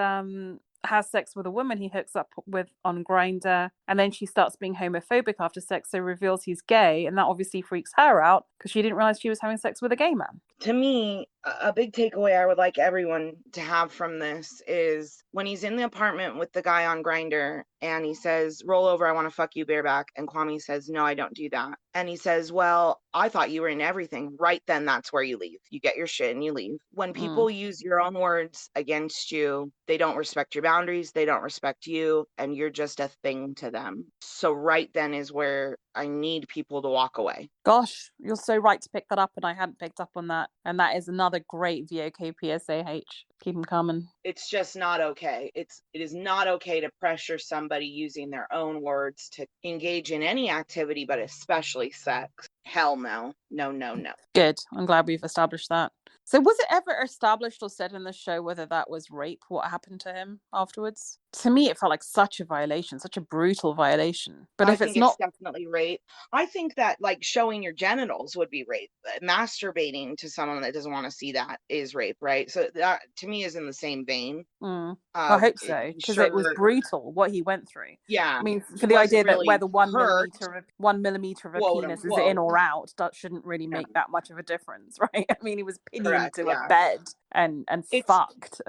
has sex with a woman he hooks up with on Grindr, and then she starts being homophobic after sex, so reveals he's gay, and that obviously freaks her out because she didn't realize she was having sex with a gay man. To me, a big takeaway I would like everyone to have from this is when he's in the apartment with the guy on Grindr and he says, "Roll over, I want to fuck you bareback," and Kwame says, "No, I don't do that." And he says, "Well, I thought you were in everything." Right then, that's where you leave. You get your shit and you leave. When people use your own words against you, they don't respect your boundaries, they don't respect you, and you're just a thing to them. So right then is where I need people to walk away. Gosh, you're so right to pick that up, and I hadn't picked up on that. And that is another great VOK PSAH. Keep them coming. It's just not okay. It is not okay to pressure somebody using their own words to engage in any activity, but especially sex. Hell no. No, no, no. Good. I'm glad we've established that. So was it ever established or said in the show whether that was rape, what happened to him afterwards? To me, it felt like such a violation, such a brutal violation. But if it's not... it's definitely rape. I think that like showing your genitals would be rape. Masturbating to someone that doesn't want to see that is rape, right? So that to me is in the same vein. I hope so, because it was brutal what he went through. Yeah. I mean, for the idea that whether 1 millimeter of a penis is in or out, that shouldn't really make that much of a difference, right? I mean, he was pinioned to a bed and fucked.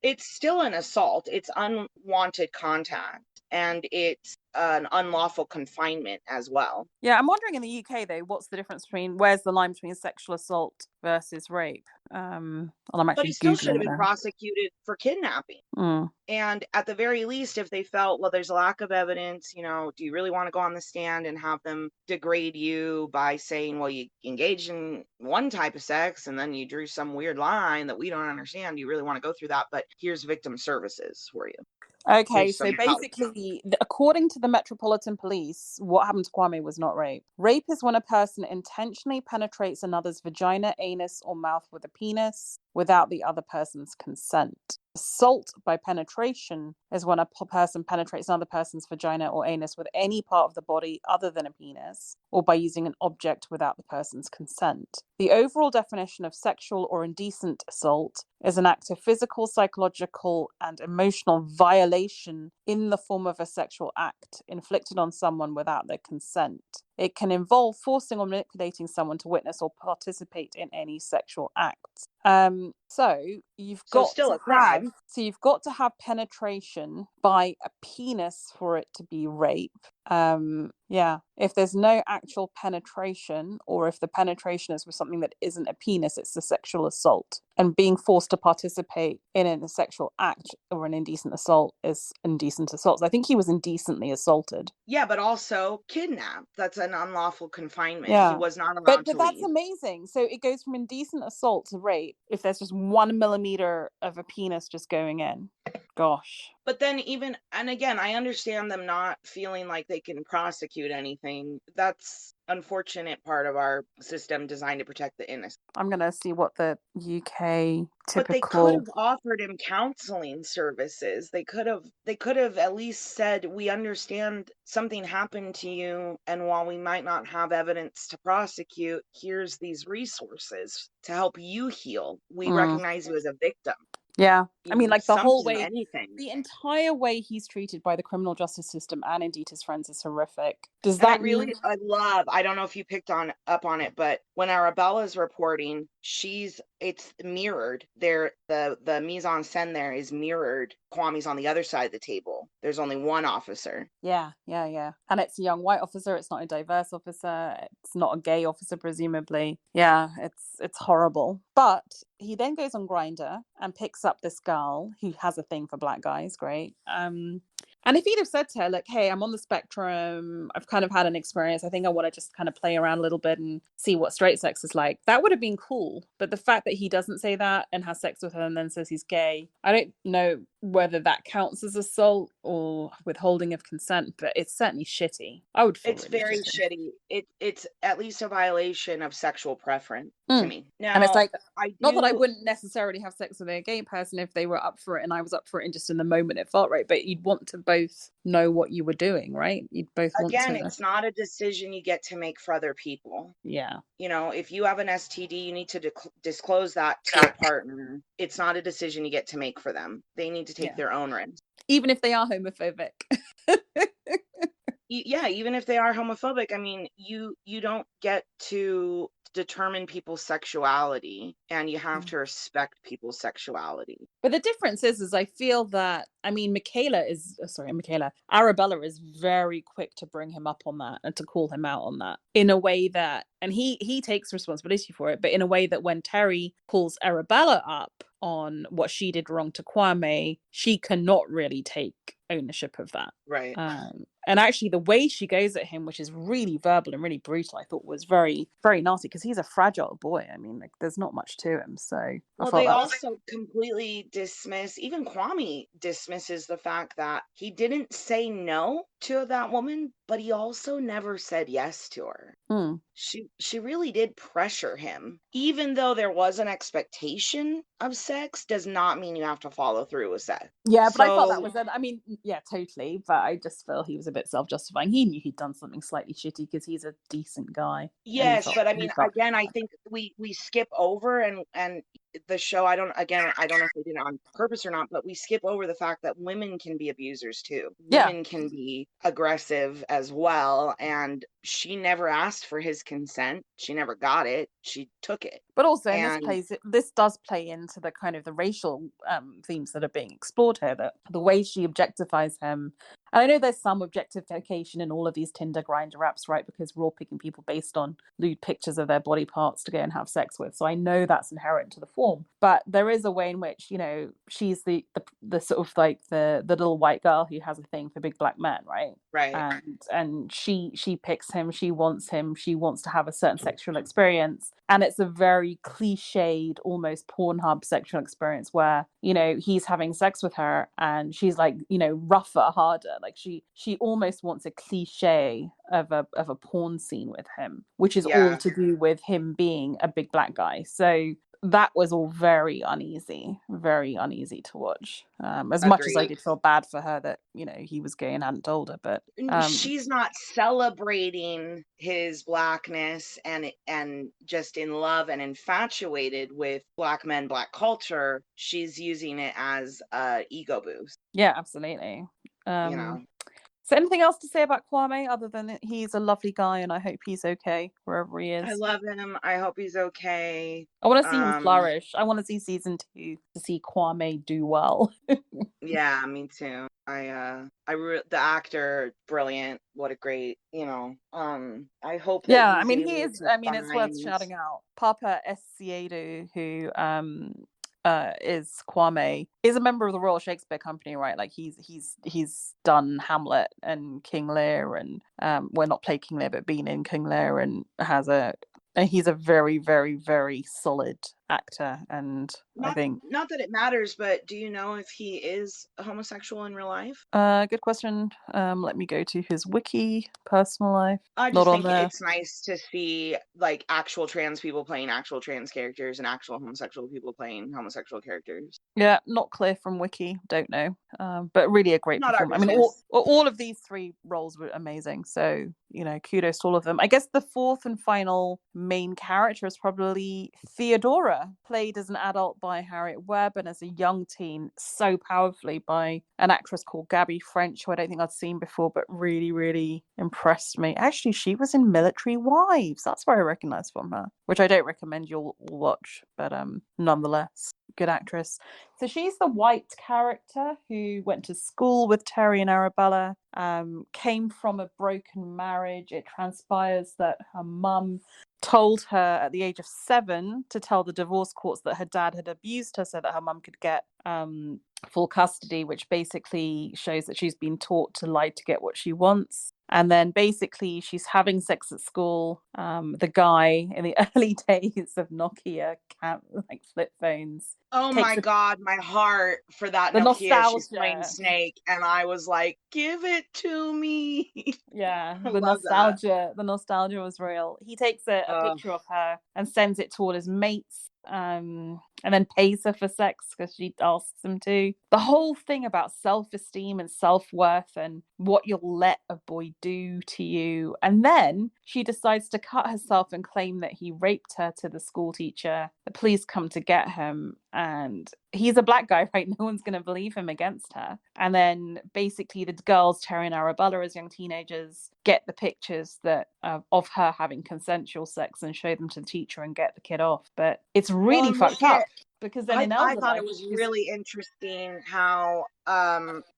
It's still an assault. It's unwanted contact, and it's an unlawful confinement as well. Yeah, I'm wondering in the UK though, what's the difference where's the line between sexual assault versus rape? I'm actually but he still should have been prosecuted for kidnapping. And at the very least, if they felt, well, there's a lack of evidence, you know, do you really want to go on the stand and have them degrade you by saying, well, you engaged in one type of sex and then you drew some weird line that we don't understand. Do you really want to go through that? But here's victim services for you. Okay, so basically, according to the Metropolitan Police, what happened to Kwame was not rape. Rape is when a person intentionally penetrates another's vagina, anus, or mouth with a penis without the other person's consent. Assault by penetration is when a person penetrates another person's vagina or anus with any part of the body other than a penis, or by using an object without the person's consent. The overall definition of sexual or indecent assault is an act of physical, psychological, and emotional violation in the form of a sexual act inflicted on someone without their consent. It can involve forcing or manipulating someone to witness or participate in any sexual act. So you've got to have penetration by a penis for it to be rape. Yeah, if there's no actual penetration, or if the penetration is with something that isn't a penis, it's a sexual assault. And being forced to participate in a sexual act or an indecent assault is indecent assault. So I think he was indecently assaulted. Yeah, but also kidnapped. That's an unlawful confinement. Yeah. He was not allowed to leave. But that's amazing. So it goes from indecent assault to rape if there's just 1 millimeter of a penis just going in. Gosh. But then and again, I understand them not feeling like they can prosecute anything. That's unfortunate part of our system designed to protect the innocent. I'm gonna see what the UK But they could typical. have offered him counseling services. They could have at least said, "We understand something happened to you, and while we might not have evidence to prosecute, here's these resources to help you heal. We Mm, recognize you as a victim." yeah, I mean, like the whole Something, way, anything. the entire way he's treated by the criminal justice system and indeed his friends is horrific. Does And that mean? I don't know if you picked up on it, but when Arabella's reporting, it's mirrored there. The mise en scène there is mirrored. Kwame's on the other side of the table. There's only one officer. Yeah, yeah, yeah. And it's a young white officer, it's not a diverse officer, it's not a gay officer, presumably. Yeah, it's horrible. But he then goes on Grinder and picks up this girl who has a thing for black guys, great. And if he'd have said to her, like, hey, I'm on the spectrum, I've kind of had an experience, I think I want to just kind of play around a little bit and see what straight sex is like, that would have been cool. But the fact that he doesn't say that and has sex with her and then says he's gay, I don't know whether that counts as assault or withholding of consent, but it's certainly shitty. I would feel It's really very shitty. shitty. It's at least a violation of sexual preference to Mm. me. And it's Now, like, I not that I do wouldn't necessarily have sex with a gay person if they were up for it and I was up for it and just in the moment it felt right, but you'd want to both know what you were doing, right? You'd both want again, to, it's not a decision you get to make for other people. yeah. If you have an STD, you need to disclose that to your partner. It's not a decision you get to make for them. They need to take Yeah. their own risk. Even if they are homophobic. Yeah, even if they are homophobic, I mean, you don't get to determine people's sexuality, and you have to respect people's sexuality. But the difference is I feel that, I mean, Arabella is very quick to bring him up on that and to call him out on that in a way that, and he takes responsibility for it, but in a way that when Terry calls Arabella up on what she did wrong to Kwame, she cannot really take ownership of that. Right. And actually, the way she goes at him, which is really verbal and really brutal, I thought was very, very nasty because he's a fragile boy. I mean, like, there's not much to him. So I Well, felt they that. also completely dismiss, even Kwame dismisses the fact that he didn't say no to that woman, but he also never said yes to her. Mm. She really did pressure him. Even though there was an expectation of sex, does not mean you have to follow through with sex. Yeah, but I felt that So was, I mean, yeah, totally. But I just feel he was a bit self-justifying. He knew he'd done something slightly shitty because he's a decent guy, and yes, but I mean, again, I think we skip over and the show. I don't know if they did it on purpose or not, but we skip over the fact that women can be abusers too. yeah. Women can be aggressive as well, and she never asked for his consent. She never got it. She took it. But also, and And this does play into the kind of the racial themes that are being explored here. That the way she objectifies him, and I know there's some objectification in all of these Tinder Grinder apps, right? Because we're all picking people based on lewd pictures of their body parts to go and have sex with. So I know that's inherent to the form. But there is a way in which, she's the sort of like the little white girl who has a thing for big black men, right? right, And she picks him, she wants to have a certain sexual experience, and it's a very cliched, almost Pornhub sexual experience where he's having sex with her and she's like rougher, harder, like she almost wants a cliche of a porn scene with him, which is all yeah, to do with him being a big black guy. So that was all very uneasy to watch, as much as I agreed. did feel bad for her that he was gay and hadn't told her. But She's not celebrating his blackness and just in love and infatuated with black men, black culture. She's using it as a ego boost. yeah, absolutely. You know, So anything else to say about Kwame other than that he's a lovely guy and I hope he's okay wherever he I is? love him. I hope he's okay. I want to see him flourish. I want to see season 2 to see Kwame do well. Yeah, me too. The actor, brilliant. What a great, I hope that Yeah, I he's mean he able is. to I mean it's worth find. shouting out. Papa Essiedu, who is Kwame, is a member of the Royal Shakespeare Company, right? Like he's done Hamlet and King Lear, and well, not played King Lear, but been in King Lear, and he's a very, very, very solid actor, and I Not think not that it matters, but do you know if he is homosexual in real life? good question. Let me go to his wiki. Personal life, I not just on think there. it's nice to see like actual trans people playing actual trans characters and actual homosexual people playing homosexual characters. Yeah, not clear from wiki. Don't know. But really a great Not our performance. I mean, all business. all of these three roles were amazing. So kudos to all of them. I guess the fourth and final main character is probably Theodora, played as an adult by Harriet Webb and as a young teen so powerfully by an actress called Gabby French, who I don't think I'd seen before, but really, really impressed me. Actually, she was in Military Wives. That's where I recognise from her, which I don't recommend you'll watch, but nonetheless, good actress. So she's the white character who went to school with Terry and Arabella, came from a broken marriage. It transpires that her mum told her at the age of 7 to tell the divorce courts that her dad had abused her so that her mum could get full custody, which basically shows that she's been taught to lie to get what she wants. And then basically she's having sex at school. The guy in the early days of Nokia like flip phones Oh takes my God, my heart for that the Nokia. She's playing nostalgia. Snake, and I was like, give it to me. Yeah, I the love that. nostalgia was real. He takes a Uh, picture of her and sends it to all his mates, and then pays her for sex because she asks him to. The whole thing about self-esteem and self-worth and what you'll let a boy do to you. And then she decides to cut herself and claim that he raped her to the school teacher. The police come to get him, and he's a black guy, right? No one's going to believe him against her. And then basically the girls, Terry and Arabella, as young teenagers, get the pictures that of her having consensual sex and show them to the teacher and get the kid off. But it's well, really and look fucked at up because then I in I elder thought life, it was she's really interesting how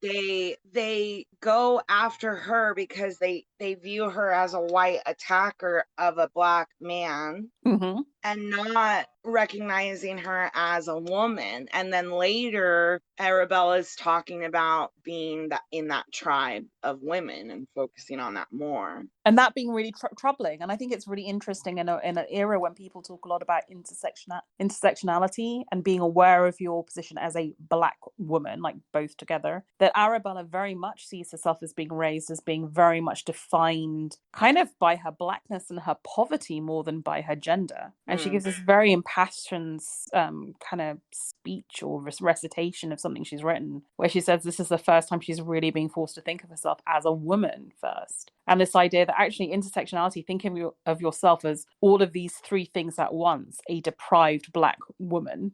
they go after her because they view her as a white attacker of a black man mm-hmm. and not recognizing her as a woman. And then later, Arabella's talking about being in that tribe of women and focusing on that more. And that being really troubling. And I think it's really interesting in an era when people talk a lot about intersectionality and being aware of your position as a black woman, like both together, that Arabella very much sees herself as being raised as being very much defined kind of by her blackness and her poverty more than by her gender. And she gives this very impassioned kind of speech or recitation of something she's written where she says this is the first time she's really being forced to think of herself as a woman first. And this idea that actually intersectionality, thinking of yourself as all of these three things at once, a deprived black woman,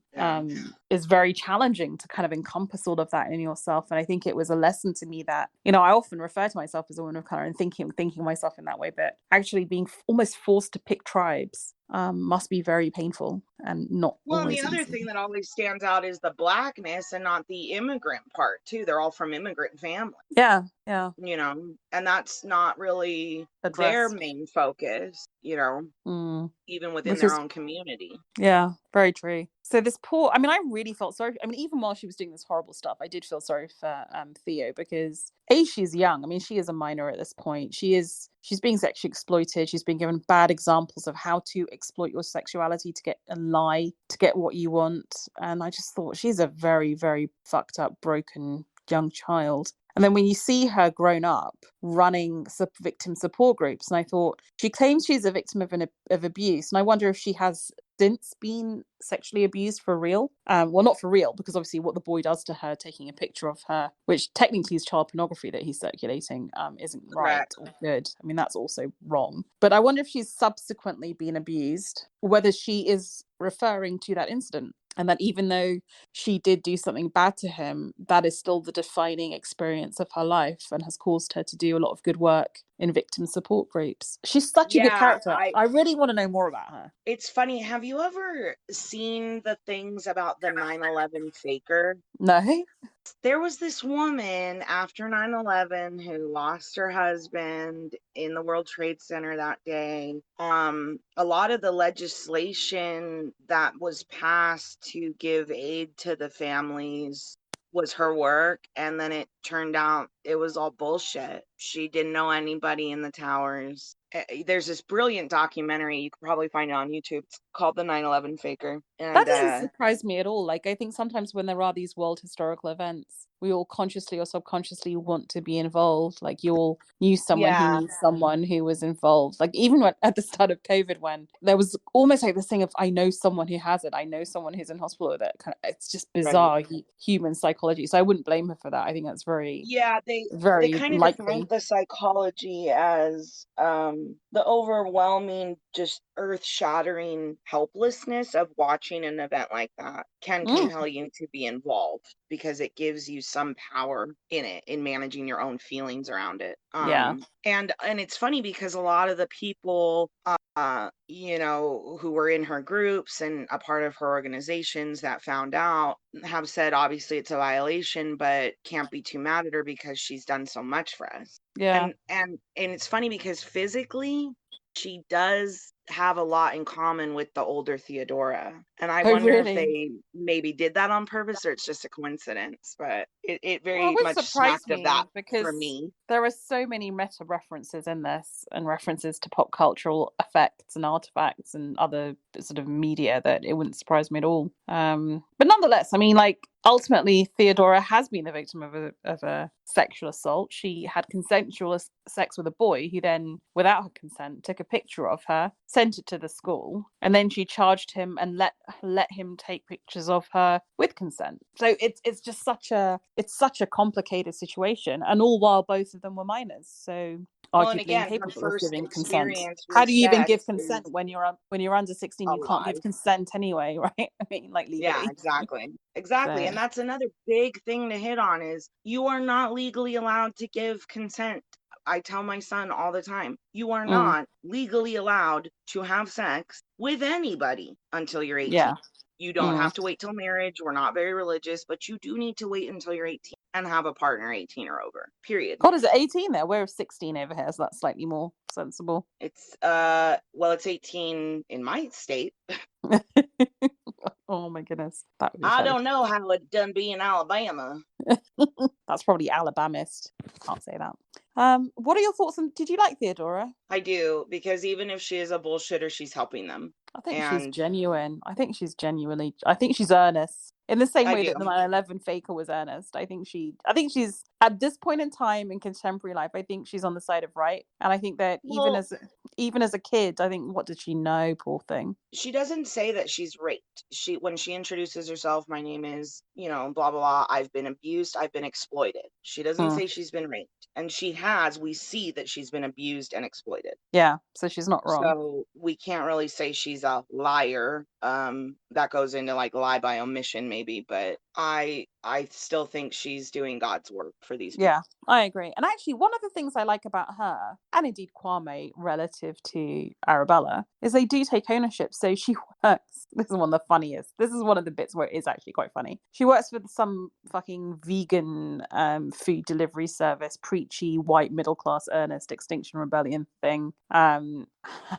is very challenging to kind of encompass all of that in yourself. And I think it was a lesson to me that, I often refer to myself as a woman of color and thinking myself in that way, but actually being almost forced to pick tribes must be very painful and not Well, and the always other easy. thing that always stands out is the blackness and not the immigrant part, too. They're all from immigrant families, Yeah, and that's not really their addressed. main focus, even within Which their is own community. Yeah, very true. So this poor, I mean, I really felt sorry. I mean, even while she was doing this horrible stuff, I did feel sorry for Theo because she's young. I mean, she is a minor at this point. She's being sexually exploited. She's been given bad examples of how to exploit your sexuality to get a lie, to get what you want. And I just thought she's a very, very fucked up, broken young child. And then when you see her grown up running victim support groups, and I thought she claims she's a victim of abuse, and I wonder if she has since been sexually abused for real. Well, not for real, because obviously what the boy does to her, taking a picture of her, which technically is child pornography that he's circulating, isn't right Correct. or good. I mean, that's also wrong. But I wonder if she's subsequently been abused, whether she is referring to that incident. And that even though she did do something bad to him, that is still the defining experience of her life and has caused her to do a lot of good work in victim support groups. She's such a good Yeah, character. I really want to know more about her. it's funny. Have you ever seen the things about the 9/11 faker? No? There was this woman after 9/11 who lost her husband in the World Trade Center that day. A lot of the legislation that was passed to give aid to the families was her work, and then it turned out it was all bullshit. She didn't know anybody in the towers. There's this brilliant documentary, you can probably find it on YouTube. called the 9/11 faker. That And doesn't surprise me at all. Like, I think sometimes when there are these world historical events, we all consciously or subconsciously want to be involved. Like, you all knew someone who yeah, knew someone who was involved. Like, even when, at the start of COVID, when there was almost like this thing of, I know someone who has it, I know someone who's in hospital with it. It's just right. bizarre human psychology. So I wouldn't blame her for that. I think that's very, Yeah, they very kind of define likely. the psychology as the overwhelming, just earth-shattering helplessness of watching an event like that can Mm, compel you to be involved because it gives you some power in it, in managing your own feelings around it. yeah. And it's funny because a lot of the people who were in her groups and a part of her organizations that found out have said obviously it's a violation, but can't be too mad at her because she's done so much for us. Yeah. And it's funny because physically she does have a lot in common with the older Theodora. And I Oh, wonder if really? they maybe did that on purpose or it's just a coincidence. But it Well, it very would much surprise smacked of that me for because me. there are so many meta references in this and references to pop cultural effects and artifacts and other sort of media that it wouldn't surprise me at all. But nonetheless, I mean, like, ultimately, Theodora has been the victim of a sexual assault. She had consensual sex with a boy who then, without her consent, took a picture of her, sent it to the school, and then she charged him and let him take pictures of her with consent. So it's just such a complicated situation, and all while both of them were minors. So Well, and arguably again, her incapable of first giving consent. experience How with do you even give sex consent is when you're under 16? You can't give alive. consent anyway, right? I mean, like, Yeah, legally. exactly. Exactly. So And that's another big thing to hit on is you are not legally allowed to give consent. I tell my son all the time, you are mm, not legally allowed to have sex with anybody until you're 18. yeah. You don't Mm. have to wait till marriage. We're not very religious, but you do need to wait until you're 18 and have a partner 18 or over. Period. God, is it 18 there? We're 16 over here, so that's slightly more sensible. It's well, it's 18 in my state. Oh my goodness, that would be I fairly. don't know how it done be in Alabama. That's probably Alabamist. Can't say that. What are your thoughts on? Did you like Theodora? I do, because even if she is a bullshitter, she's helping them. I think she's And genuine. I think she's genuinely. I think she's earnest. In the same I way do. that the 9/11 faker was earnest, I think she. I think she's at this point in time in contemporary life. I think she's on the side of right, and I think that Well, even as a kid, I think what did she know? Poor thing. she doesn't say that she's raped. When she introduces herself, my name is, blah, blah, blah. I've been abused. I've been exploited. She doesn't Hmm. say she's been raped. And we see that she's been abused and exploited. Yeah, so she's not wrong. So we can't really say she's a liar. That goes into like lie by omission maybe, but I still think she's doing God's work for these people. Yeah, I agree. And actually, one of the things I like about her, and indeed Kwame, relative to Arabella, is they do take ownership. So she works. This is one of the funniest. This is one of the bits where it is actually quite funny. She works with some fucking vegan food delivery service, preachy, white, middle class, earnest Extinction Rebellion thing.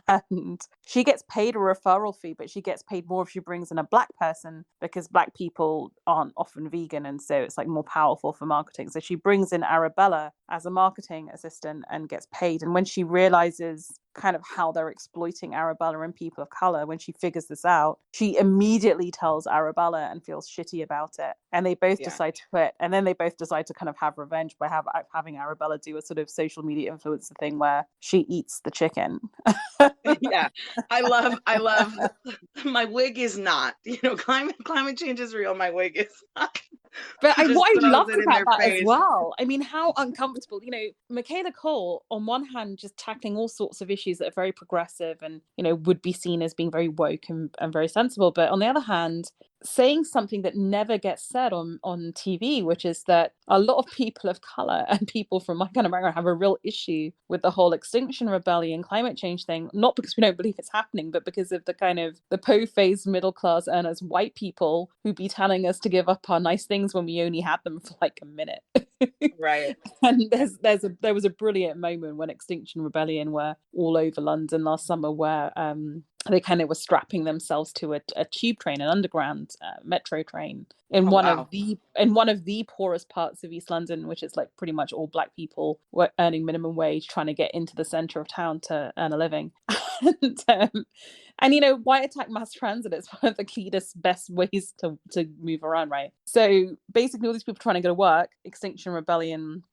And she gets paid a referral fee, but she gets paid more if she brings in a black person because black people aren't often vegan, and so it's like more powerful for marketing. So she brings in Arabella as a marketing assistant and gets paid. And when she realizes kind of how they're exploiting Arabella and people of color, when she figures this out, she immediately tells Arabella and feels shitty about it. And they both Yeah. decide to quit. And then they both decide to kind of have revenge by having Arabella do a sort of social media influencer thing where she eats the chicken. Yeah. I love my wig is not. Climate change is real. My wig is not. But Just what I throws loved it in about their that as face. well, I mean, how uncomfortable, Micaela Coel, on one hand, just tackling all sorts of issues that are very progressive and, would be seen as being very woke and very sensible. But on the other hand, saying something that never gets said on TV, which is that a lot of people of color and people from my kind of background have a real issue with the whole Extinction Rebellion climate change thing, not because we don't believe it's happening, but because of the kind of the po-faced middle class earners, white people who be telling us to give up our nice things when we only had them for like a minute. Right. And there was a brilliant moment when Extinction Rebellion were all over London last summer where they kind of were strapping themselves to a tube train, an underground metro train in Oh, one wow. of the poorest parts of East London, which is like pretty much all black people were earning minimum wage, trying to get into the center of town to earn a living. And you know, why attack mass transit? It's one of the cleanest, best ways to move around, right? So basically, all these people trying to go to work, Extinction Rebellion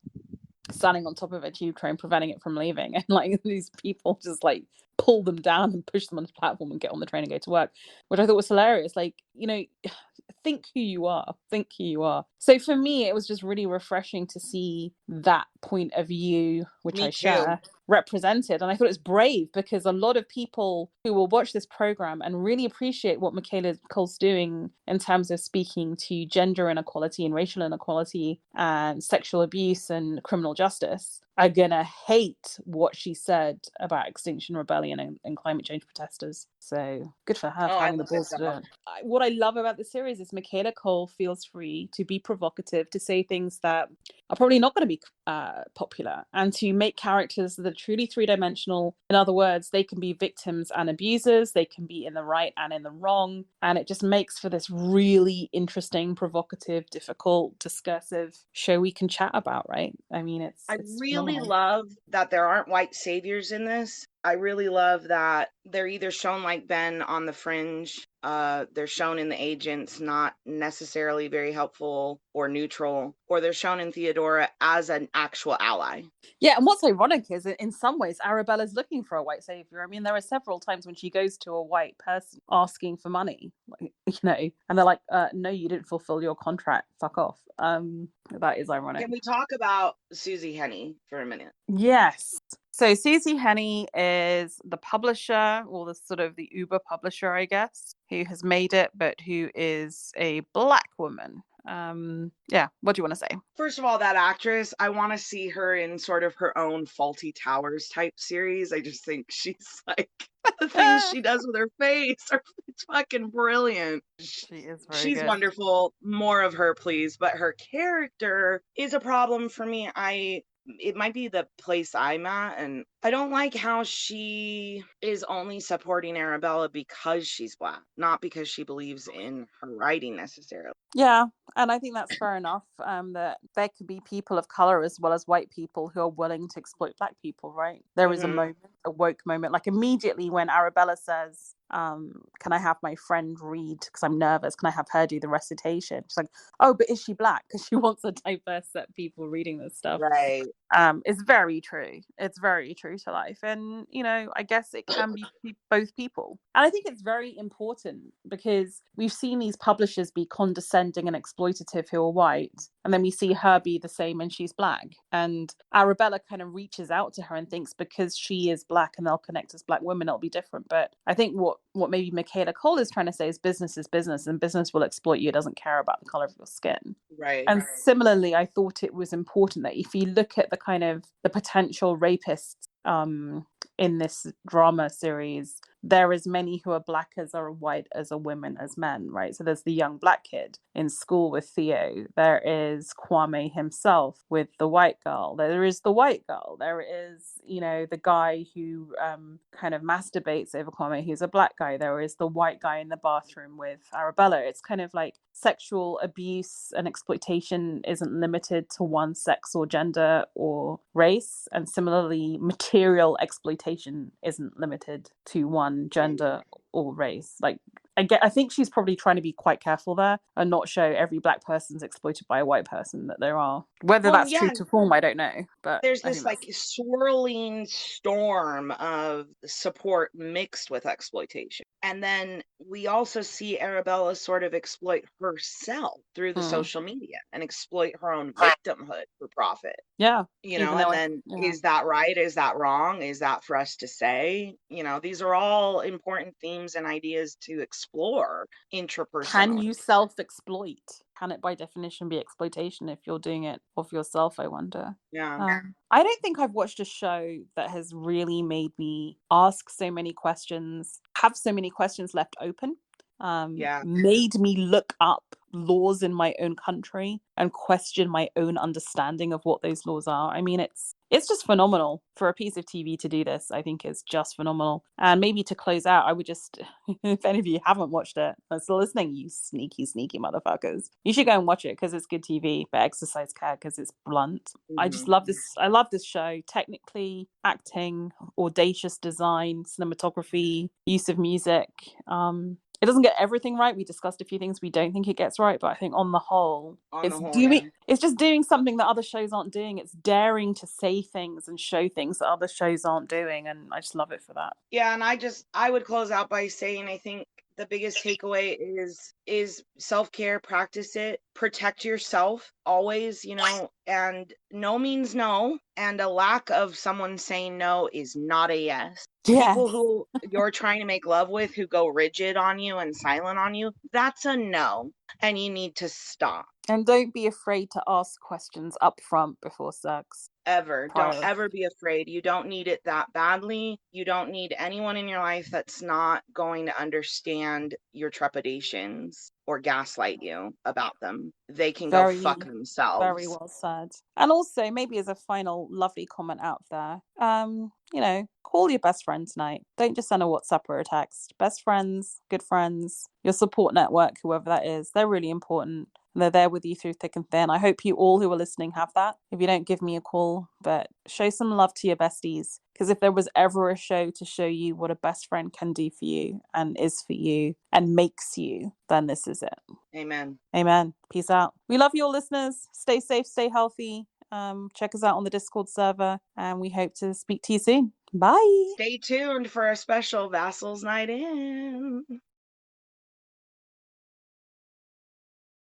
standing on top of a tube train, preventing it from leaving, and like these people just like pull them down and push them on the platform and get on the train and go to work, which I thought was hilarious. Like, you know, think who you are. Think who you are. So for me, it was just really refreshing to see that point of view, which Me I too. share, represented. And I thought it's brave because a lot of people who will watch this program and really appreciate what Micaela Coel's doing in terms of speaking to gender inequality and racial inequality and sexual abuse and criminal justice are gonna hate what she said about Extinction Rebellion and climate change protesters. So good for her Oh, for I having the love it balls to do though. it. What I love about the series is Micaela Coel feels free to be provocative, to say things that are probably not going to be popular, and to make characters that are truly three-dimensional. In other words, they can be victims and abusers, they can be in the right and in the wrong, and it just makes for this really interesting, provocative, difficult, discursive show we can chat about, right? I mean, I it's really phenomenal. love that there aren't white saviors in this. I really love that they're either shown like Ben on the fringe, they're shown in the agents not necessarily very helpful or neutral, or they're shown in Theodora as an actual ally. Yeah, and what's ironic is that in some ways Arabella's looking for a white savior. I mean, there are several times when she goes to a white person asking for money, like, you know, and they're like, no, you didn't fulfill your contract, fuck off. That is ironic. Can we talk about Susie Henny for a minute? Yes. So Susie Henny is the publisher, or the sort of the Uber publisher, I guess, who has made it, but who is a black woman. Yeah, what do you want to say? First of all, that actress, I want to see her in sort of her own Faulty Towers type series. I just think she's like the things she does with her face are it's fucking brilliant. She is very She's good. wonderful. More of her, please. But her character is a problem for me. It might be the place I'm at, and I don't like how she is only supporting Arabella because she's black, not because she believes in her writing necessarily. Yeah, and I think that's fair enough. That there could be people of color as well as white people who are willing to exploit black people, right? There is a Mm-hmm. moment, a woke moment, like immediately when Arabella says, "Can I have my friend read? Because I'm nervous. Can I have her do the recitation?" She's like, "Oh, but is she black?" Because she wants a diverse set of people reading this stuff. Right. It's very true. It's very true to life. And, you know, I guess it can be both people. And I think it's very important because we've seen these publishers be condescending and exploitative who are white. And then we see her be the same and she's black. And Arabella kind of reaches out to her and thinks because she is black and they'll connect as black women, it'll be different. But I think what maybe Micaela Coel is trying to say is business and business will exploit you. It doesn't care about the color of your skin. Right. And similarly, I thought it was important that if you look at the kind of the potential rapists in this drama series, there is many who are black as are white as are women as men, right? So there's the young black kid in school with Theo. There is Kwame himself with the white girl. There is the white girl. There is, you know, the guy who kind of masturbates over Kwame, who's a black guy. There is the white guy in the bathroom with Arabella. It's kind of like sexual abuse and exploitation isn't limited to one sex or gender or race. And similarly, material exploitation isn't limited to one gender or race. Like, I think she's probably trying to be quite careful there and not show every black person's exploited by a white person, that there are. Whether Well, that's yeah, true to form, I don't know. But there's I this think like that's swirling storm of support mixed with exploitation. And then we also see Arabella sort of exploit herself through the social media and exploit her own victimhood for profit. yeah. You know, Even though and then yeah. is that right? Is that wrong? Is that for us to say? You know, these are all important themes and ideas to explore Can intrapersonally. you self-exploit? Can it by definition be exploitation if you're doing it of yourself, I wonder? Yeah. I don't think I've watched a show that has really made me ask so many questions, have so many questions left open, Yeah. made me look up laws in my own country and question my own understanding of what those laws are. I mean, it's just phenomenal for a piece of TV to do this. I think it's just phenomenal. And maybe to close out, I would just, if any of you haven't watched it, are still listening, you sneaky, sneaky motherfuckers, you should go and watch it because it's good TV, but exercise care because it's blunt. I just love this. I love this show. Technically, acting, audacious design, cinematography, use of music. It doesn't get everything right. We discussed a few things we don't think it gets right, but I think on the whole, it's just doing something that other shows aren't doing. It's daring to say things and show things that other shows aren't doing, and I just love it for that. Yeah, and I would close out by saying I think the biggest takeaway is self-care, practice it, protect yourself always, and no means no, and a lack of someone saying no is not a yes. People who you're trying to make love with who go rigid on you and silent on you, that's a no, and you need to stop. And don't be afraid to ask questions up front before sex. Don't ever be afraid. You don't need it that badly. You don't need anyone in your life that's not going to understand your trepidations or gaslight you about them. They can go fuck themselves. Very well said. And also, maybe as a final lovely comment out there, call your best friend tonight. Don't just send a WhatsApp or a text. Best friends, good friends, your support network, whoever that is, they're really important. They're there with you through thick and thin. I hope you all who are listening have that. If you don't, give me a call, but show some love to your besties. Because if there was ever a show to show you what a best friend can do for you and is for you and makes you, then this is it. Amen. Amen. Peace out. We love you all, listeners. Stay safe, stay healthy. Check us out on the Discord server, and we hope to speak to you soon. Bye. Stay tuned for a special Vassals Night In.